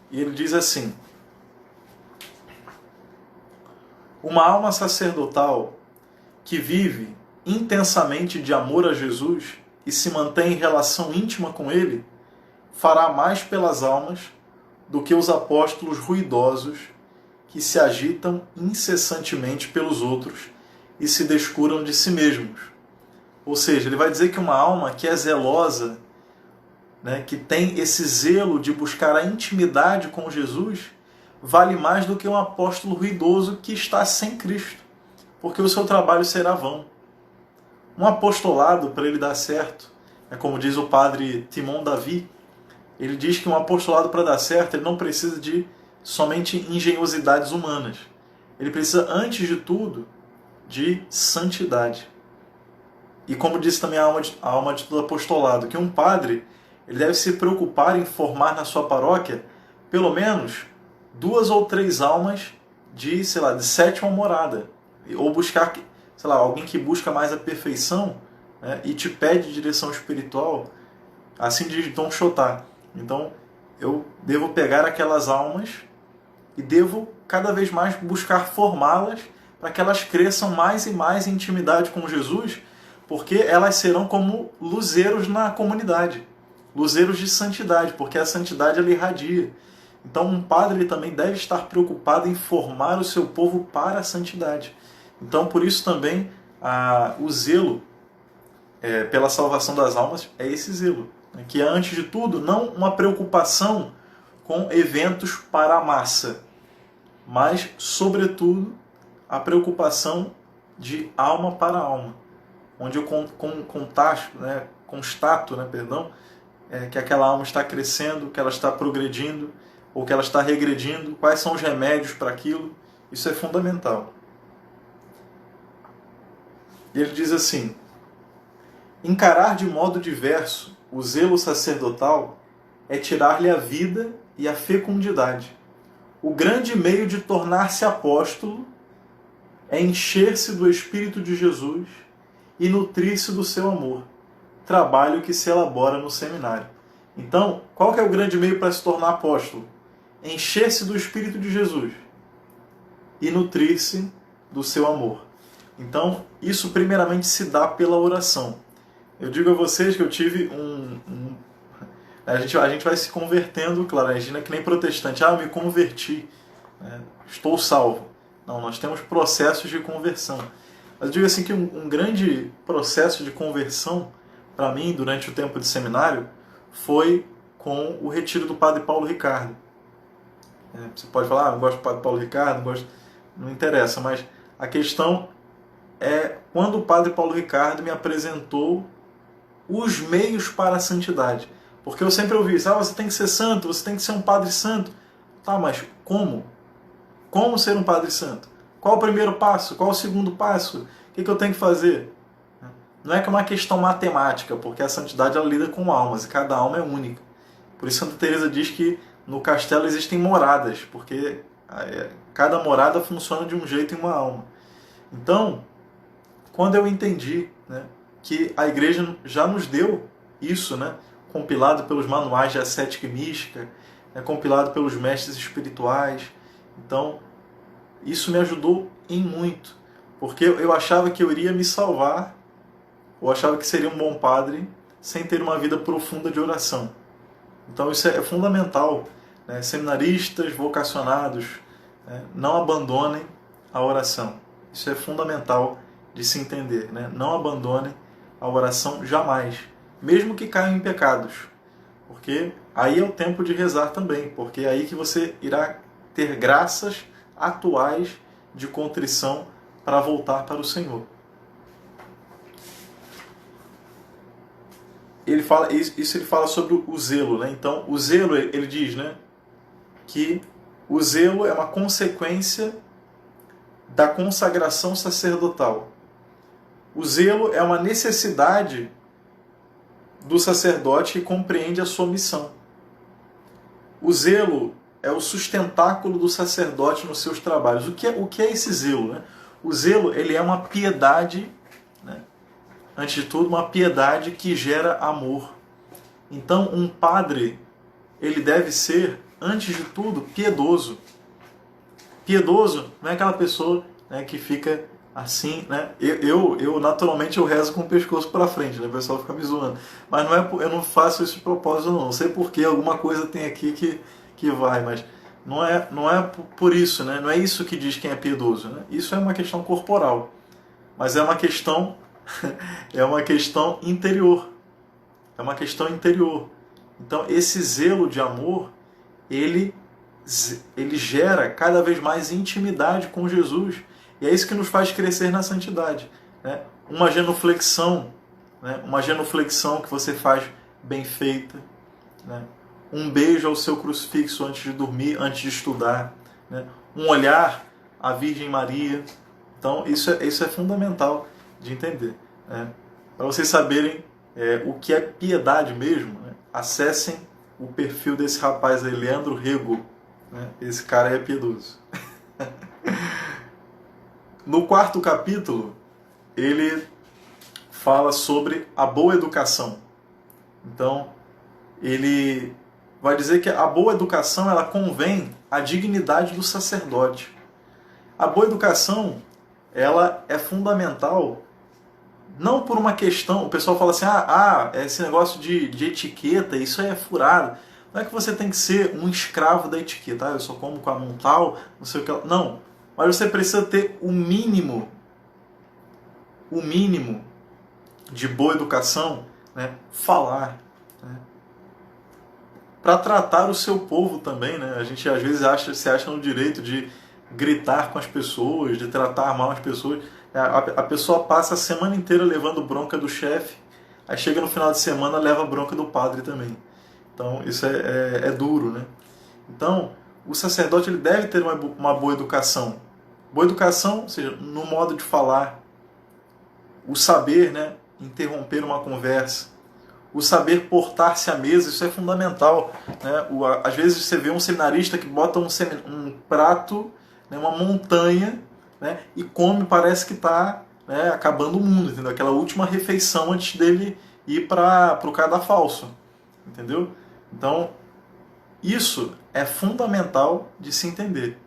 E ele diz assim: uma alma sacerdotal que vive intensamente de amor a Jesus e se mantém em relação íntima com Ele, fará mais pelas almas do que os apóstolos ruidosos que se agitam incessantemente pelos outros e se descuram de si mesmos. Ou seja, ele vai dizer que uma alma que é zelosa, né, que tem esse zelo de buscar a intimidade com Jesus, vale mais do que um apóstolo ruidoso que está sem Cristo, porque o seu trabalho será vão. Um apostolado, para ele dar certo, é como diz o padre Timon Davi, ele diz que um apostolado, para dar certo, ele não precisa de somente engenhosidades humanas. Ele precisa, antes de tudo, de santidade. E como disse também a alma de todo apostolado, que um padre ele deve se preocupar em formar na sua paróquia pelo menos 2 ou 3 almas de sétima morada. Ou buscar, alguém que busca mais a perfeição, né, e te pede direção espiritual, assim diz Dom Chotá. Então, eu devo pegar aquelas almas e devo cada vez mais buscar formá-las para que elas cresçam mais e mais em intimidade com Jesus, porque elas serão como luzeiros na comunidade, luzeiros de santidade, porque a santidade ela irradia. Então um padre ele também deve estar preocupado em formar o seu povo para a santidade. Então por isso também o zelo pela salvação das almas é esse zelo, né? Que é antes de tudo não uma preocupação com eventos para a massa, mas sobretudo a preocupação de alma para alma, onde eu constato, que aquela alma está crescendo, que ela está progredindo, ou que ela está regredindo, quais são os remédios para aquilo. Isso é fundamental. E ele diz assim: encarar de modo diverso o zelo sacerdotal é tirar-lhe a vida e a fecundidade. O grande meio de tornar-se apóstolo é encher-se do Espírito de Jesus e nutrir-se do seu amor, trabalho que se elabora no seminário. Então, qual que é o grande meio para se tornar apóstolo? Encher-se do Espírito de Jesus e nutrir-se do seu amor. Então, isso primeiramente se dá pela oração. Eu digo a vocês que eu tive a gente vai se convertendo, claro, a gente não é que nem protestante, eu me converti, né? Estou salvo. Não, nós temos processos de conversão. Mas eu digo assim que um grande processo de conversão para mim, durante o tempo de seminário, foi com o retiro do Padre Paulo Ricardo. Você pode falar, não gosto do Padre Paulo Ricardo, não interessa, mas a questão é quando o padre Paulo Ricardo me apresentou os meios para a santidade. Porque eu sempre ouvi isso, você tem que ser santo, você tem que ser um padre santo. Tá, mas como? Como ser um padre santo? Qual o primeiro passo? Qual o segundo passo? O que eu tenho que fazer? Não é que é uma questão matemática, porque a santidade ela lida com almas, e cada alma é única. Por isso Santa Teresa diz que no castelo existem moradas, porque cada morada funciona de um jeito em uma alma. Então, quando eu entendi, né, que a igreja já nos deu isso, né, compilado pelos manuais de ascética e mística, compilado pelos mestres espirituais, então isso me ajudou em muito, porque eu achava que eu iria me salvar, eu achava que seria um bom padre sem ter uma vida profunda de oração. Então isso é fundamental, né? Seminaristas, vocacionados, né, não abandonem a oração. Isso é fundamental de se entender, né? Não abandonem a oração jamais, mesmo que caiam em pecados, porque aí é o tempo de rezar também, porque é aí que você irá ter graças atuais de contrição para voltar para o Senhor. Ele fala isso, ele fala sobre o zelo, né? Então, o zelo, ele diz, né, que o zelo é uma consequência da consagração sacerdotal. O zelo é uma necessidade do sacerdote que compreende a sua missão. O zelo é o sustentáculo do sacerdote nos seus trabalhos. O que é esse zelo, né? O zelo, ele é uma piedade, né? Antes de tudo, uma piedade que gera amor. Então, um padre, ele deve ser, antes de tudo, piedoso. Piedoso não é aquela pessoa, né, que fica assim, né? Eu naturalmente eu rezo com o pescoço para frente, né? O pessoal fica me zoando. Mas não é, eu não faço esse propósito não. Não sei porquê, alguma coisa tem aqui que vai, mas não é por isso, né? Não é isso que diz quem é piedoso, né? Isso é uma questão corporal, mas é uma questão é uma questão interior. É uma questão interior. Então esse zelo de amor, ele gera cada vez mais intimidade com Jesus. E é isso que nos faz crescer na santidade, né? Uma genuflexão, né? Uma genuflexão que você faz bem feita, né? Um beijo ao seu crucifixo antes de dormir, antes de estudar, né? Um olhar à Virgem Maria. Então isso é fundamental de entender, né? Para vocês saberem o que é piedade mesmo, né? Acessem o perfil desse rapaz aí, Leandro Rego, né? Esse cara é piedoso. No 4º capítulo, ele fala sobre a boa educação. Então, ele vai dizer que a boa educação ela convém à dignidade do sacerdote. A boa educação ela é fundamental, não por uma questão, o pessoal fala assim, esse negócio de etiqueta, isso é furado. Não é que você tem que ser um escravo da etiqueta, eu só como com a mão tal, não sei o que. Não, mas você precisa ter o mínimo de boa educação, né? Falar, né? Para tratar o seu povo também, né? A gente às vezes se acha no direito de gritar com as pessoas, de tratar mal as pessoas. A pessoa passa a semana inteira levando bronca do chefe, aí chega no final de semana leva bronca do padre também. Então isso é duro, né? Então o sacerdote ele deve ter uma boa educação. Boa educação, ou seja, no modo de falar, o saber, né, interromper uma conversa, o saber portar-se à mesa, isso é fundamental, né? Às vezes você vê um seminarista que bota um prato, né, uma montanha, né, e come, parece que está, né, acabando o mundo, entendeu? Aquela última refeição antes dele ir para o cadafalso, entendeu? Então, isso é fundamental de se entender.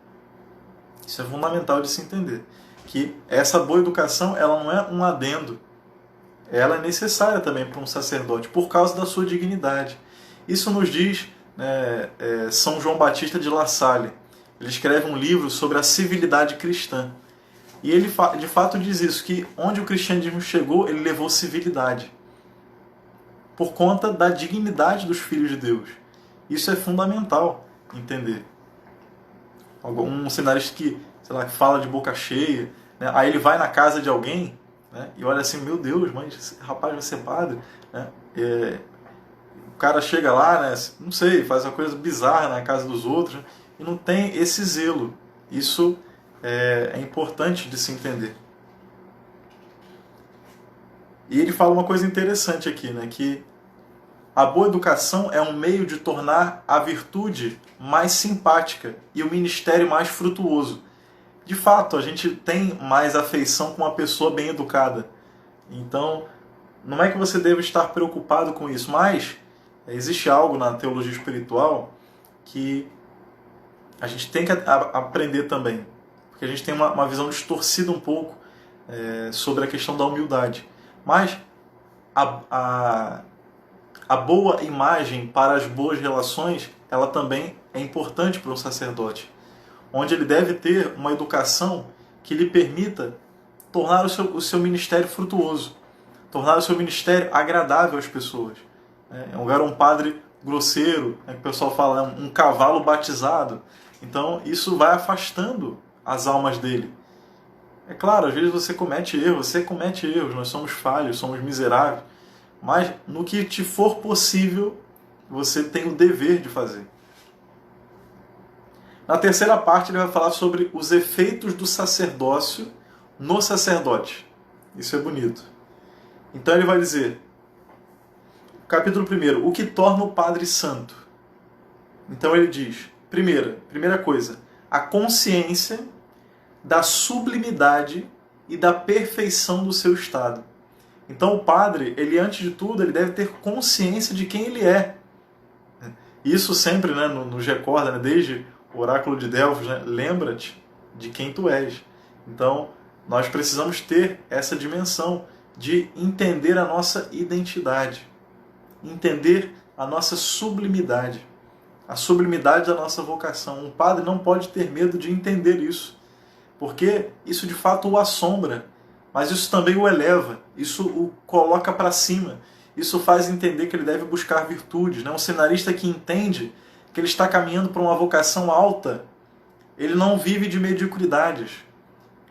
Isso é fundamental de se entender. Que essa boa educação, ela não é um adendo. Ela é necessária também para um sacerdote, por causa da sua dignidade. Isso nos diz, né, São João Batista de La Salle. Ele escreve um livro sobre a civilidade cristã. E ele, de fato, diz isso, que onde o cristianismo chegou, ele levou civilidade. Por conta da dignidade dos filhos de Deus. Isso é fundamental entender. Um cenarista que, sei lá, que fala de boca cheia, né? Aí ele vai na casa de alguém, né? E olha assim, meu Deus, mas esse rapaz vai ser padre, né? O cara chega lá, né? Não sei, faz uma coisa bizarra na casa dos outros, né? E não tem esse zelo. Isso é importante de se entender. E ele fala uma coisa interessante aqui, né? Que a boa educação é um meio de tornar a virtude mais simpática e o ministério mais frutuoso. De fato, a gente tem mais afeição com uma pessoa bem educada. Então, não é que você deve estar preocupado com isso, mas existe algo na teologia espiritual que a gente tem que aprender também. Porque a gente tem uma visão distorcida um pouco sobre a questão da humildade. Mas a boa imagem para as boas relações, ela também é importante para um sacerdote, onde ele deve ter uma educação que lhe permita tornar o seu ministério frutuoso, tornar o seu ministério agradável às pessoas. Um padre grosseiro, que o pessoal fala, um cavalo batizado, então isso vai afastando as almas dele. É claro, às vezes você comete erros, nós somos falhos, somos miseráveis, mas no que te for possível, você tem o dever de fazer. Na terceira parte ele vai falar sobre os efeitos do sacerdócio no sacerdote. Isso é bonito. Então ele vai dizer, capítulo 1, o que torna o padre santo. Então ele diz, primeira coisa, a consciência da sublimidade e da perfeição do seu estado. Então o padre, ele antes de tudo, ele deve ter consciência de quem ele é. Isso sempre, né, nos recorda, né, desde o oráculo de Delfos, né, lembra-te de quem tu és. Então nós precisamos ter essa dimensão de entender a nossa identidade, entender a nossa sublimidade, a sublimidade da nossa vocação. Um padre não pode ter medo de entender isso, porque isso de fato o assombra, mas isso também o eleva, isso o coloca para cima, isso faz entender que ele deve buscar virtudes. Um seminarista que entende que ele está caminhando para uma vocação alta, ele não vive de mediocridades,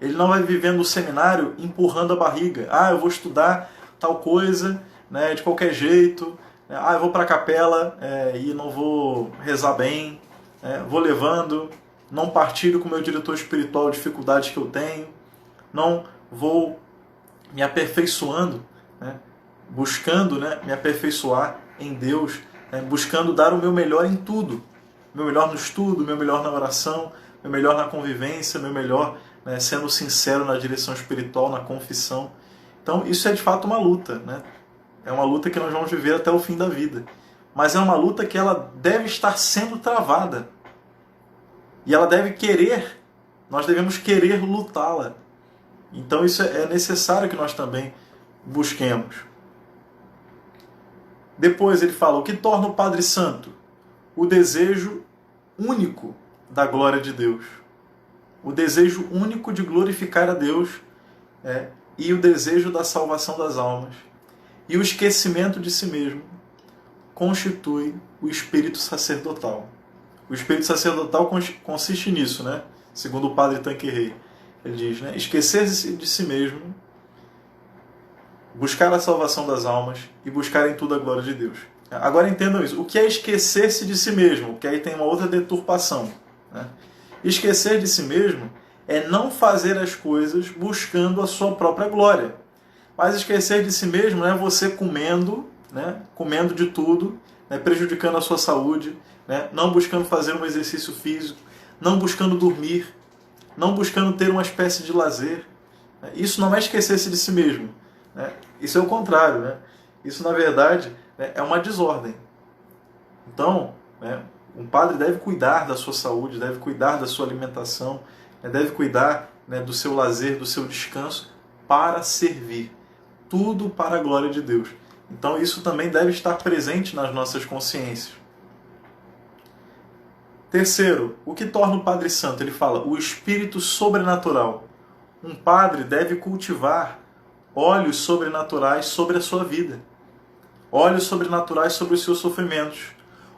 ele não vai vivendo o seminário empurrando a barriga. Eu vou estudar tal coisa, né, de qualquer jeito, eu vou para a capela e não vou rezar bem, vou levando, não partilho com o meu diretor espiritual dificuldades que eu tenho, não vou me aperfeiçoando, né, buscando, né, me aperfeiçoar em Deus, buscando dar o meu melhor em tudo, meu melhor no estudo, meu melhor na oração, meu melhor na convivência, meu melhor, né, sendo sincero na direção espiritual, na confissão. Então isso é de fato uma luta, né? É uma luta que nós vamos viver até o fim da vida. Mas é uma luta que ela deve estar sendo travada. E ela deve querer, nós devemos querer lutá-la. Então isso é necessário que nós também busquemos. Depois ele fala, o que torna o Padre Santo? O desejo único da glória de Deus. O desejo único de glorificar a Deus e o desejo da salvação das almas. E o esquecimento de si mesmo constitui o espírito sacerdotal. O espírito sacerdotal consiste nisso, né? Segundo o padre Tanqueray. Ele diz, né? Esquecer-se de si mesmo, buscar a salvação das almas e buscar em tudo a glória de Deus. Agora entendam isso. O que é esquecer-se de si mesmo? Porque aí tem uma outra deturpação, né? Esquecer de si mesmo é não fazer as coisas buscando a sua própria glória. Mas esquecer de si mesmo não é você comendo, né, comendo de tudo, né, prejudicando a sua saúde, né, não buscando fazer um exercício físico, não buscando dormir, não buscando ter uma espécie de lazer. Isso não é esquecer-se de si mesmo, né? Isso é o contrário, né? Isso, na verdade, é uma desordem. Então, né, um padre deve cuidar da sua saúde, deve cuidar da sua alimentação, deve cuidar, né, do seu lazer, do seu descanso, para servir. Tudo para a glória de Deus. Então isso também deve estar presente nas nossas consciências. Terceiro, o que torna o Padre Santo? Ele fala, o espírito sobrenatural. Um padre deve cultivar olhos sobrenaturais sobre a sua vida. Olhos sobrenaturais sobre os seus sofrimentos.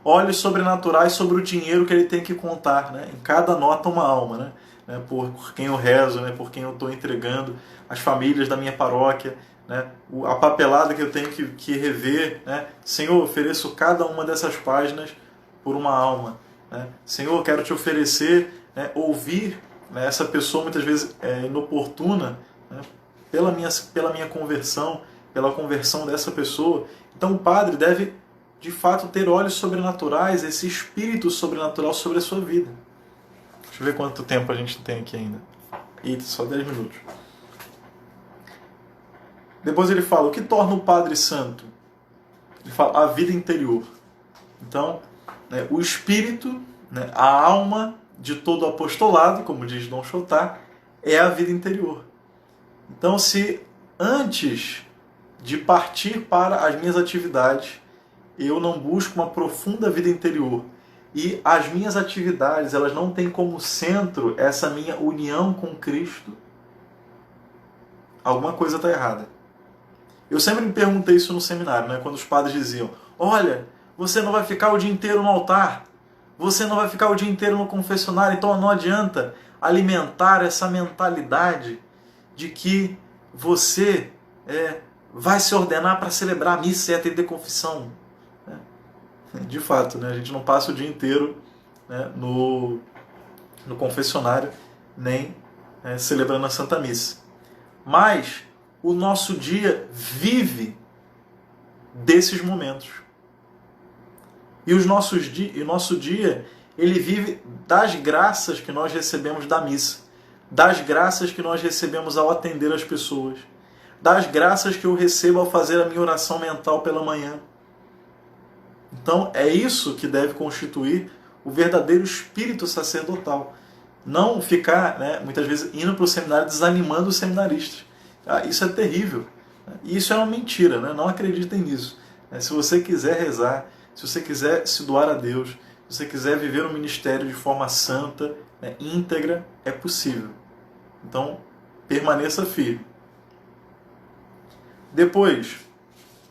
Olhos sobrenaturais sobre o dinheiro que ele tem que contar, né? Em cada nota uma alma, né? né, por quem eu rezo, né, por quem eu estou entregando, as famílias da minha paróquia, né, a papelada que eu tenho que rever. Né? Senhor, ofereço cada uma dessas páginas por uma alma. Né? Senhor, quero te oferecer, né, ouvir, né, essa pessoa muitas vezes inoportuna, né, pela minha conversão, pela conversão dessa pessoa. Então o padre deve, de fato, ter olhos sobrenaturais, esse espírito sobrenatural sobre a sua vida. Deixa eu ver quanto tempo a gente tem aqui ainda. Eita, só 10 minutos. Depois ele fala, o que torna o padre santo? Ele fala, a vida interior. Então, né, o espírito, né, a alma de todo apostolado, como diz Dom Chotá, é a vida interior. Então, se antes de partir para as minhas atividades, eu não busco uma profunda vida interior, e as minhas atividades elas não têm como centro essa minha união com Cristo, alguma coisa está errada. Eu sempre me perguntei isso no seminário, né, quando os padres diziam, olha, você não vai ficar o dia inteiro no altar, você não vai ficar o dia inteiro no confessionário, então não adianta alimentar essa mentalidade de que você vai se ordenar para celebrar a missa e atender confissão. De fato, né, a gente não passa o dia inteiro, né, no confessionário, nem celebrando a Santa Missa. Mas o nosso dia vive desses momentos. E o nosso dia, ele vive das graças que nós recebemos da missa, das graças que nós recebemos ao atender as pessoas, das graças que eu recebo ao fazer a minha oração mental pela manhã. Então é isso que deve constituir o verdadeiro espírito sacerdotal. Não ficar, né, muitas vezes, indo para o seminário desanimando os seminaristas. Isso é terrível. E isso é uma mentira, né? Não acreditem nisso. Se você quiser rezar, se você quiser se doar a Deus, se você quiser viver o ministério de forma santa, né, íntegra, é possível. Então, permaneça firme. Depois,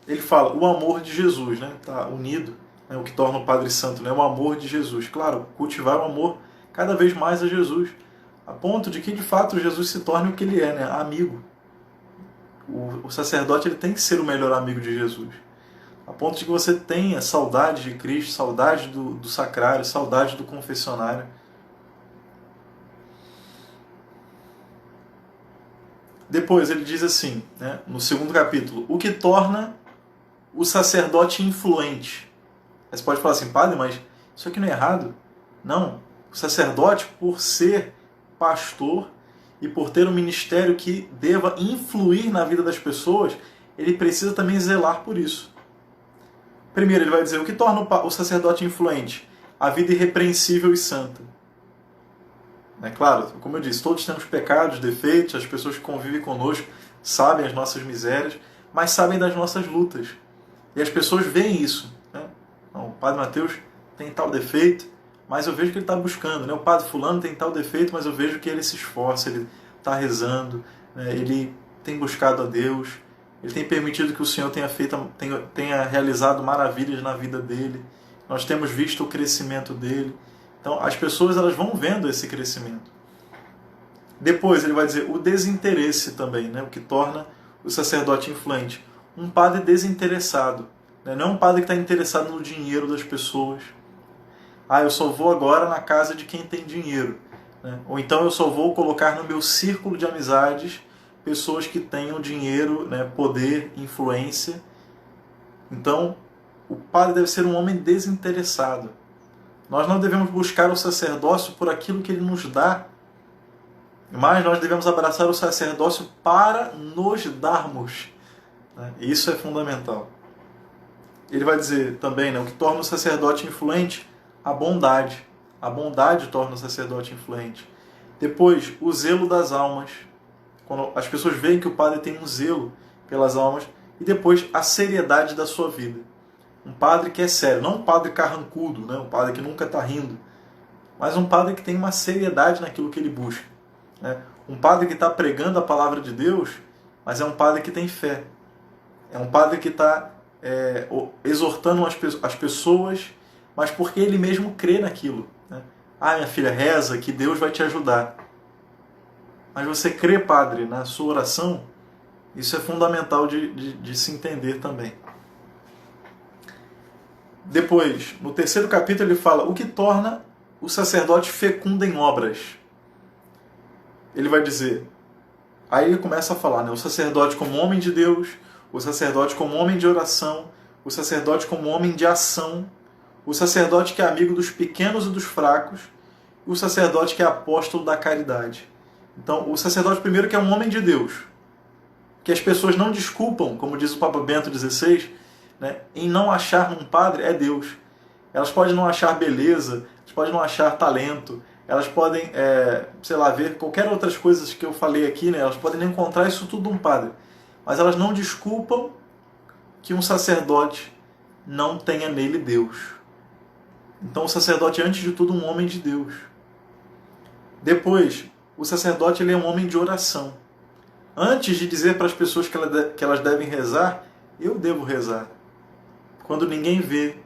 ele fala o amor de Jesus, né? Está unido, né, o que torna o Padre Santo, né? O amor de Jesus. Claro, cultivar o amor cada vez mais a Jesus, a ponto de que, de fato, Jesus se torne o que ele é, né? Amigo. O sacerdote ele tem que ser o melhor amigo de Jesus, a ponto de que você tenha saudade de Cristo, saudade do sacrário, saudade do confessionário. Depois ele diz assim, né, no segundo capítulo, o que torna o sacerdote influente. Aí você pode falar assim, padre, mas isso aqui não é errado? Não, o sacerdote, por ser pastor e por ter um ministério que deva influir na vida das pessoas, ele precisa também zelar por isso. Primeiro ele vai dizer, o que torna o sacerdote influente? A vida irrepreensível e santa. É claro, como eu disse, todos temos pecados, defeitos, as pessoas que convivem conosco sabem as nossas misérias, mas sabem das nossas lutas. E as pessoas veem isso. Né? Não, o Padre Mateus tem tal defeito, mas eu vejo que ele está buscando. Né? O Padre Fulano tem tal defeito, mas eu vejo que ele se esforça, ele está rezando, né? Ele tem buscado a Deus, ele tem permitido que o Senhor tenha realizado maravilhas na vida dele. Nós temos visto o crescimento dele. Então as pessoas elas vão vendo esse crescimento. Depois ele vai dizer o desinteresse também, né? O que torna o sacerdote influente. Um padre desinteressado. Né? Não é um padre que está interessado no dinheiro das pessoas. Eu só vou agora na casa de quem tem dinheiro. Né? Ou então eu só vou colocar no meu círculo de amizades pessoas que tenham dinheiro, né? Poder, influência. Então o padre deve ser um homem desinteressado. Nós não devemos buscar o sacerdócio por aquilo que ele nos dá, mas nós devemos abraçar o sacerdócio para nos darmos. Isso é fundamental. Ele vai dizer também, né, o que torna o sacerdote influente? A bondade. A bondade torna o sacerdote influente. Depois, o zelo das almas. Quando as pessoas veem que o padre tem um zelo pelas almas. E depois, a seriedade da sua vida. Um padre que é sério, não um padre carrancudo, né? Um padre que nunca está rindo, mas um padre que tem uma seriedade naquilo que ele busca. Né? Um padre que está pregando a palavra de Deus, mas é um padre que tem fé. É um padre que está exortando as pessoas, mas porque ele mesmo crê naquilo. Né? Minha filha, reza que Deus vai te ajudar. Mas você crê, padre, na sua oração? Isso é fundamental de se entender também. Depois, no terceiro capítulo, ele fala o que torna o sacerdote fecundo em obras. Ele vai dizer, aí ele começa a falar, né, o sacerdote como homem de Deus, o sacerdote como homem de oração, o sacerdote como homem de ação, o sacerdote que é amigo dos pequenos e dos fracos, e o sacerdote que é apóstolo da caridade. Então, o sacerdote primeiro que é um homem de Deus, que as pessoas não desculpam, como diz o Papa Bento XVI, né, em não achar num padre é Deus. Elas podem não achar beleza, elas podem não achar talento, elas podem, sei lá, ver qualquer outras coisas que eu falei aqui, né, elas podem encontrar isso tudo num padre. Mas elas não desculpam que um sacerdote não tenha nele Deus. Então o sacerdote é, antes de tudo, um homem de Deus. Depois, o sacerdote ele é um homem de oração. Antes de dizer para as pessoas que elas devem rezar, eu devo rezar. Quando ninguém vê.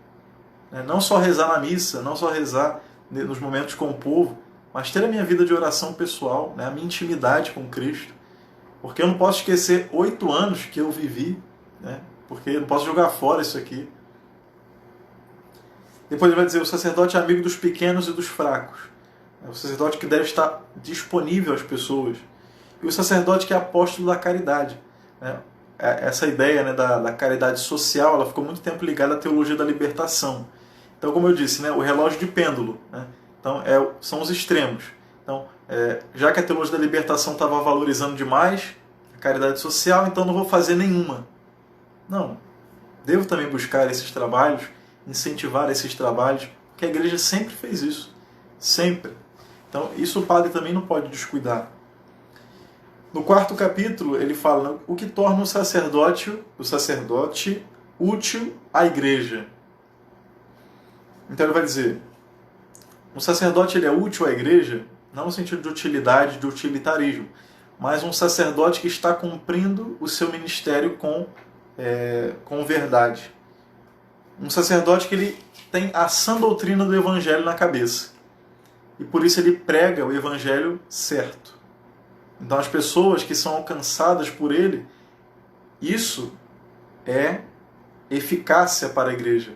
Não só rezar na missa, não só rezar nos momentos com o povo, mas ter a minha vida de oração pessoal, a minha intimidade com Cristo. Porque eu não posso esquecer 8 anos que eu vivi, porque eu não posso jogar fora isso aqui. Depois ele vai dizer, o sacerdote é amigo dos pequenos e dos fracos. É o sacerdote que deve estar disponível às pessoas. E o sacerdote que é apóstolo da caridade. Essa ideia da caridade social, ela ficou muito tempo ligada à teologia da libertação. Então, como eu disse, o relógio de pêndulo. Então, são os extremos. Então, já que a teologia da libertação estava valorizando demais a caridade social, então não vou fazer nenhuma. Não. Devo também buscar esses trabalhos, incentivar esses trabalhos, porque a igreja sempre fez isso. Sempre. Então, isso o padre também não pode descuidar. No quarto capítulo, ele fala o que torna o sacerdote útil à igreja. Então ele vai dizer, um sacerdote ele é útil à igreja, não no sentido de utilidade, de utilitarismo, mas um sacerdote que está cumprindo o seu ministério com verdade. Um sacerdote que ele tem a sã doutrina do evangelho na cabeça. E por isso ele prega o evangelho certo. Então as pessoas que são alcançadas por ele, isso é eficácia para a igreja.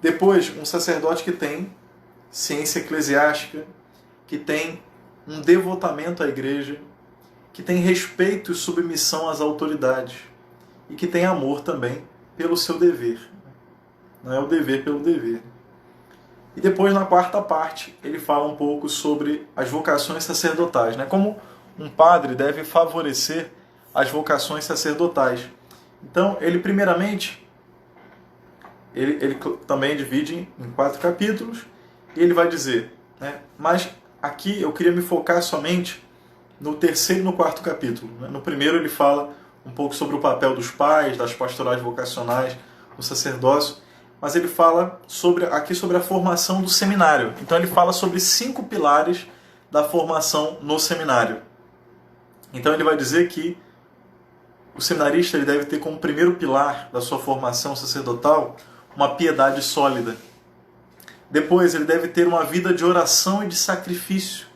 Depois, um sacerdote que tem ciência eclesiástica, que tem um devotamento à igreja, que tem respeito e submissão às autoridades e que tem amor também pelo seu dever. Não é o dever pelo dever. E depois, na quarta parte, ele fala um pouco sobre as vocações sacerdotais, como um padre deve favorecer as vocações sacerdotais. Então, ele primeiramente, ele também divide em 4 capítulos, e ele vai dizer, mas aqui eu queria me focar somente no terceiro e no quarto capítulo. No primeiro ele fala um pouco sobre o papel dos pais, das pastorais vocacionais, do sacerdócio, mas ele fala aqui sobre a formação do seminário. Então ele fala sobre 5 pilares da formação no seminário. Então ele vai dizer que o seminarista ele deve ter como primeiro pilar da sua formação sacerdotal uma piedade sólida. Depois ele deve ter uma vida de oração e de sacrifício,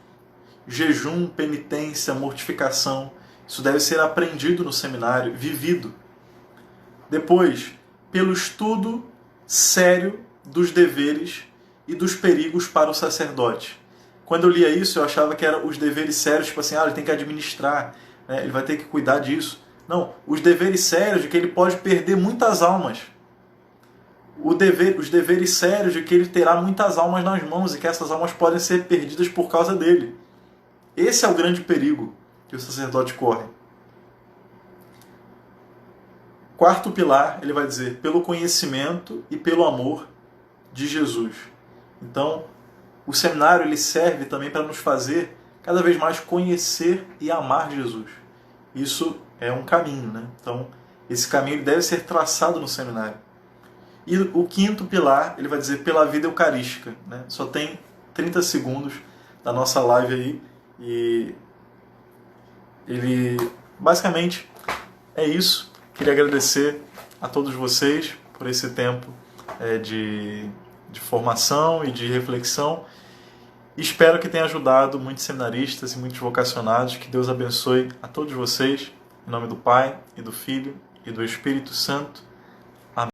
jejum, penitência, mortificação. Isso deve ser aprendido no seminário, vivido. Depois, pelo estudo sério dos deveres e dos perigos para o sacerdote. Quando eu lia isso, eu achava que eram os deveres sérios, tipo assim, ele tem que administrar, ele vai ter que cuidar disso. Não, os deveres sérios de que ele pode perder muitas almas. Os deveres sérios de que ele terá muitas almas nas mãos e que essas almas podem ser perdidas por causa dele. Esse é o grande perigo que o sacerdote corre. Quarto pilar, ele vai dizer, pelo conhecimento e pelo amor de Jesus. Então, o seminário ele serve também para nos fazer cada vez mais conhecer e amar Jesus. Isso é um caminho, Então, esse caminho deve ser traçado no seminário. E o quinto pilar, ele vai dizer pela vida eucarística. Só tem 30 segundos da nossa live aí. E ele, basicamente, é isso. Queria agradecer a todos vocês por esse tempo de formação e de reflexão. Espero que tenha ajudado muitos seminaristas e muitos vocacionados. Que Deus abençoe a todos vocês. Em nome do Pai, e do Filho, e do Espírito Santo.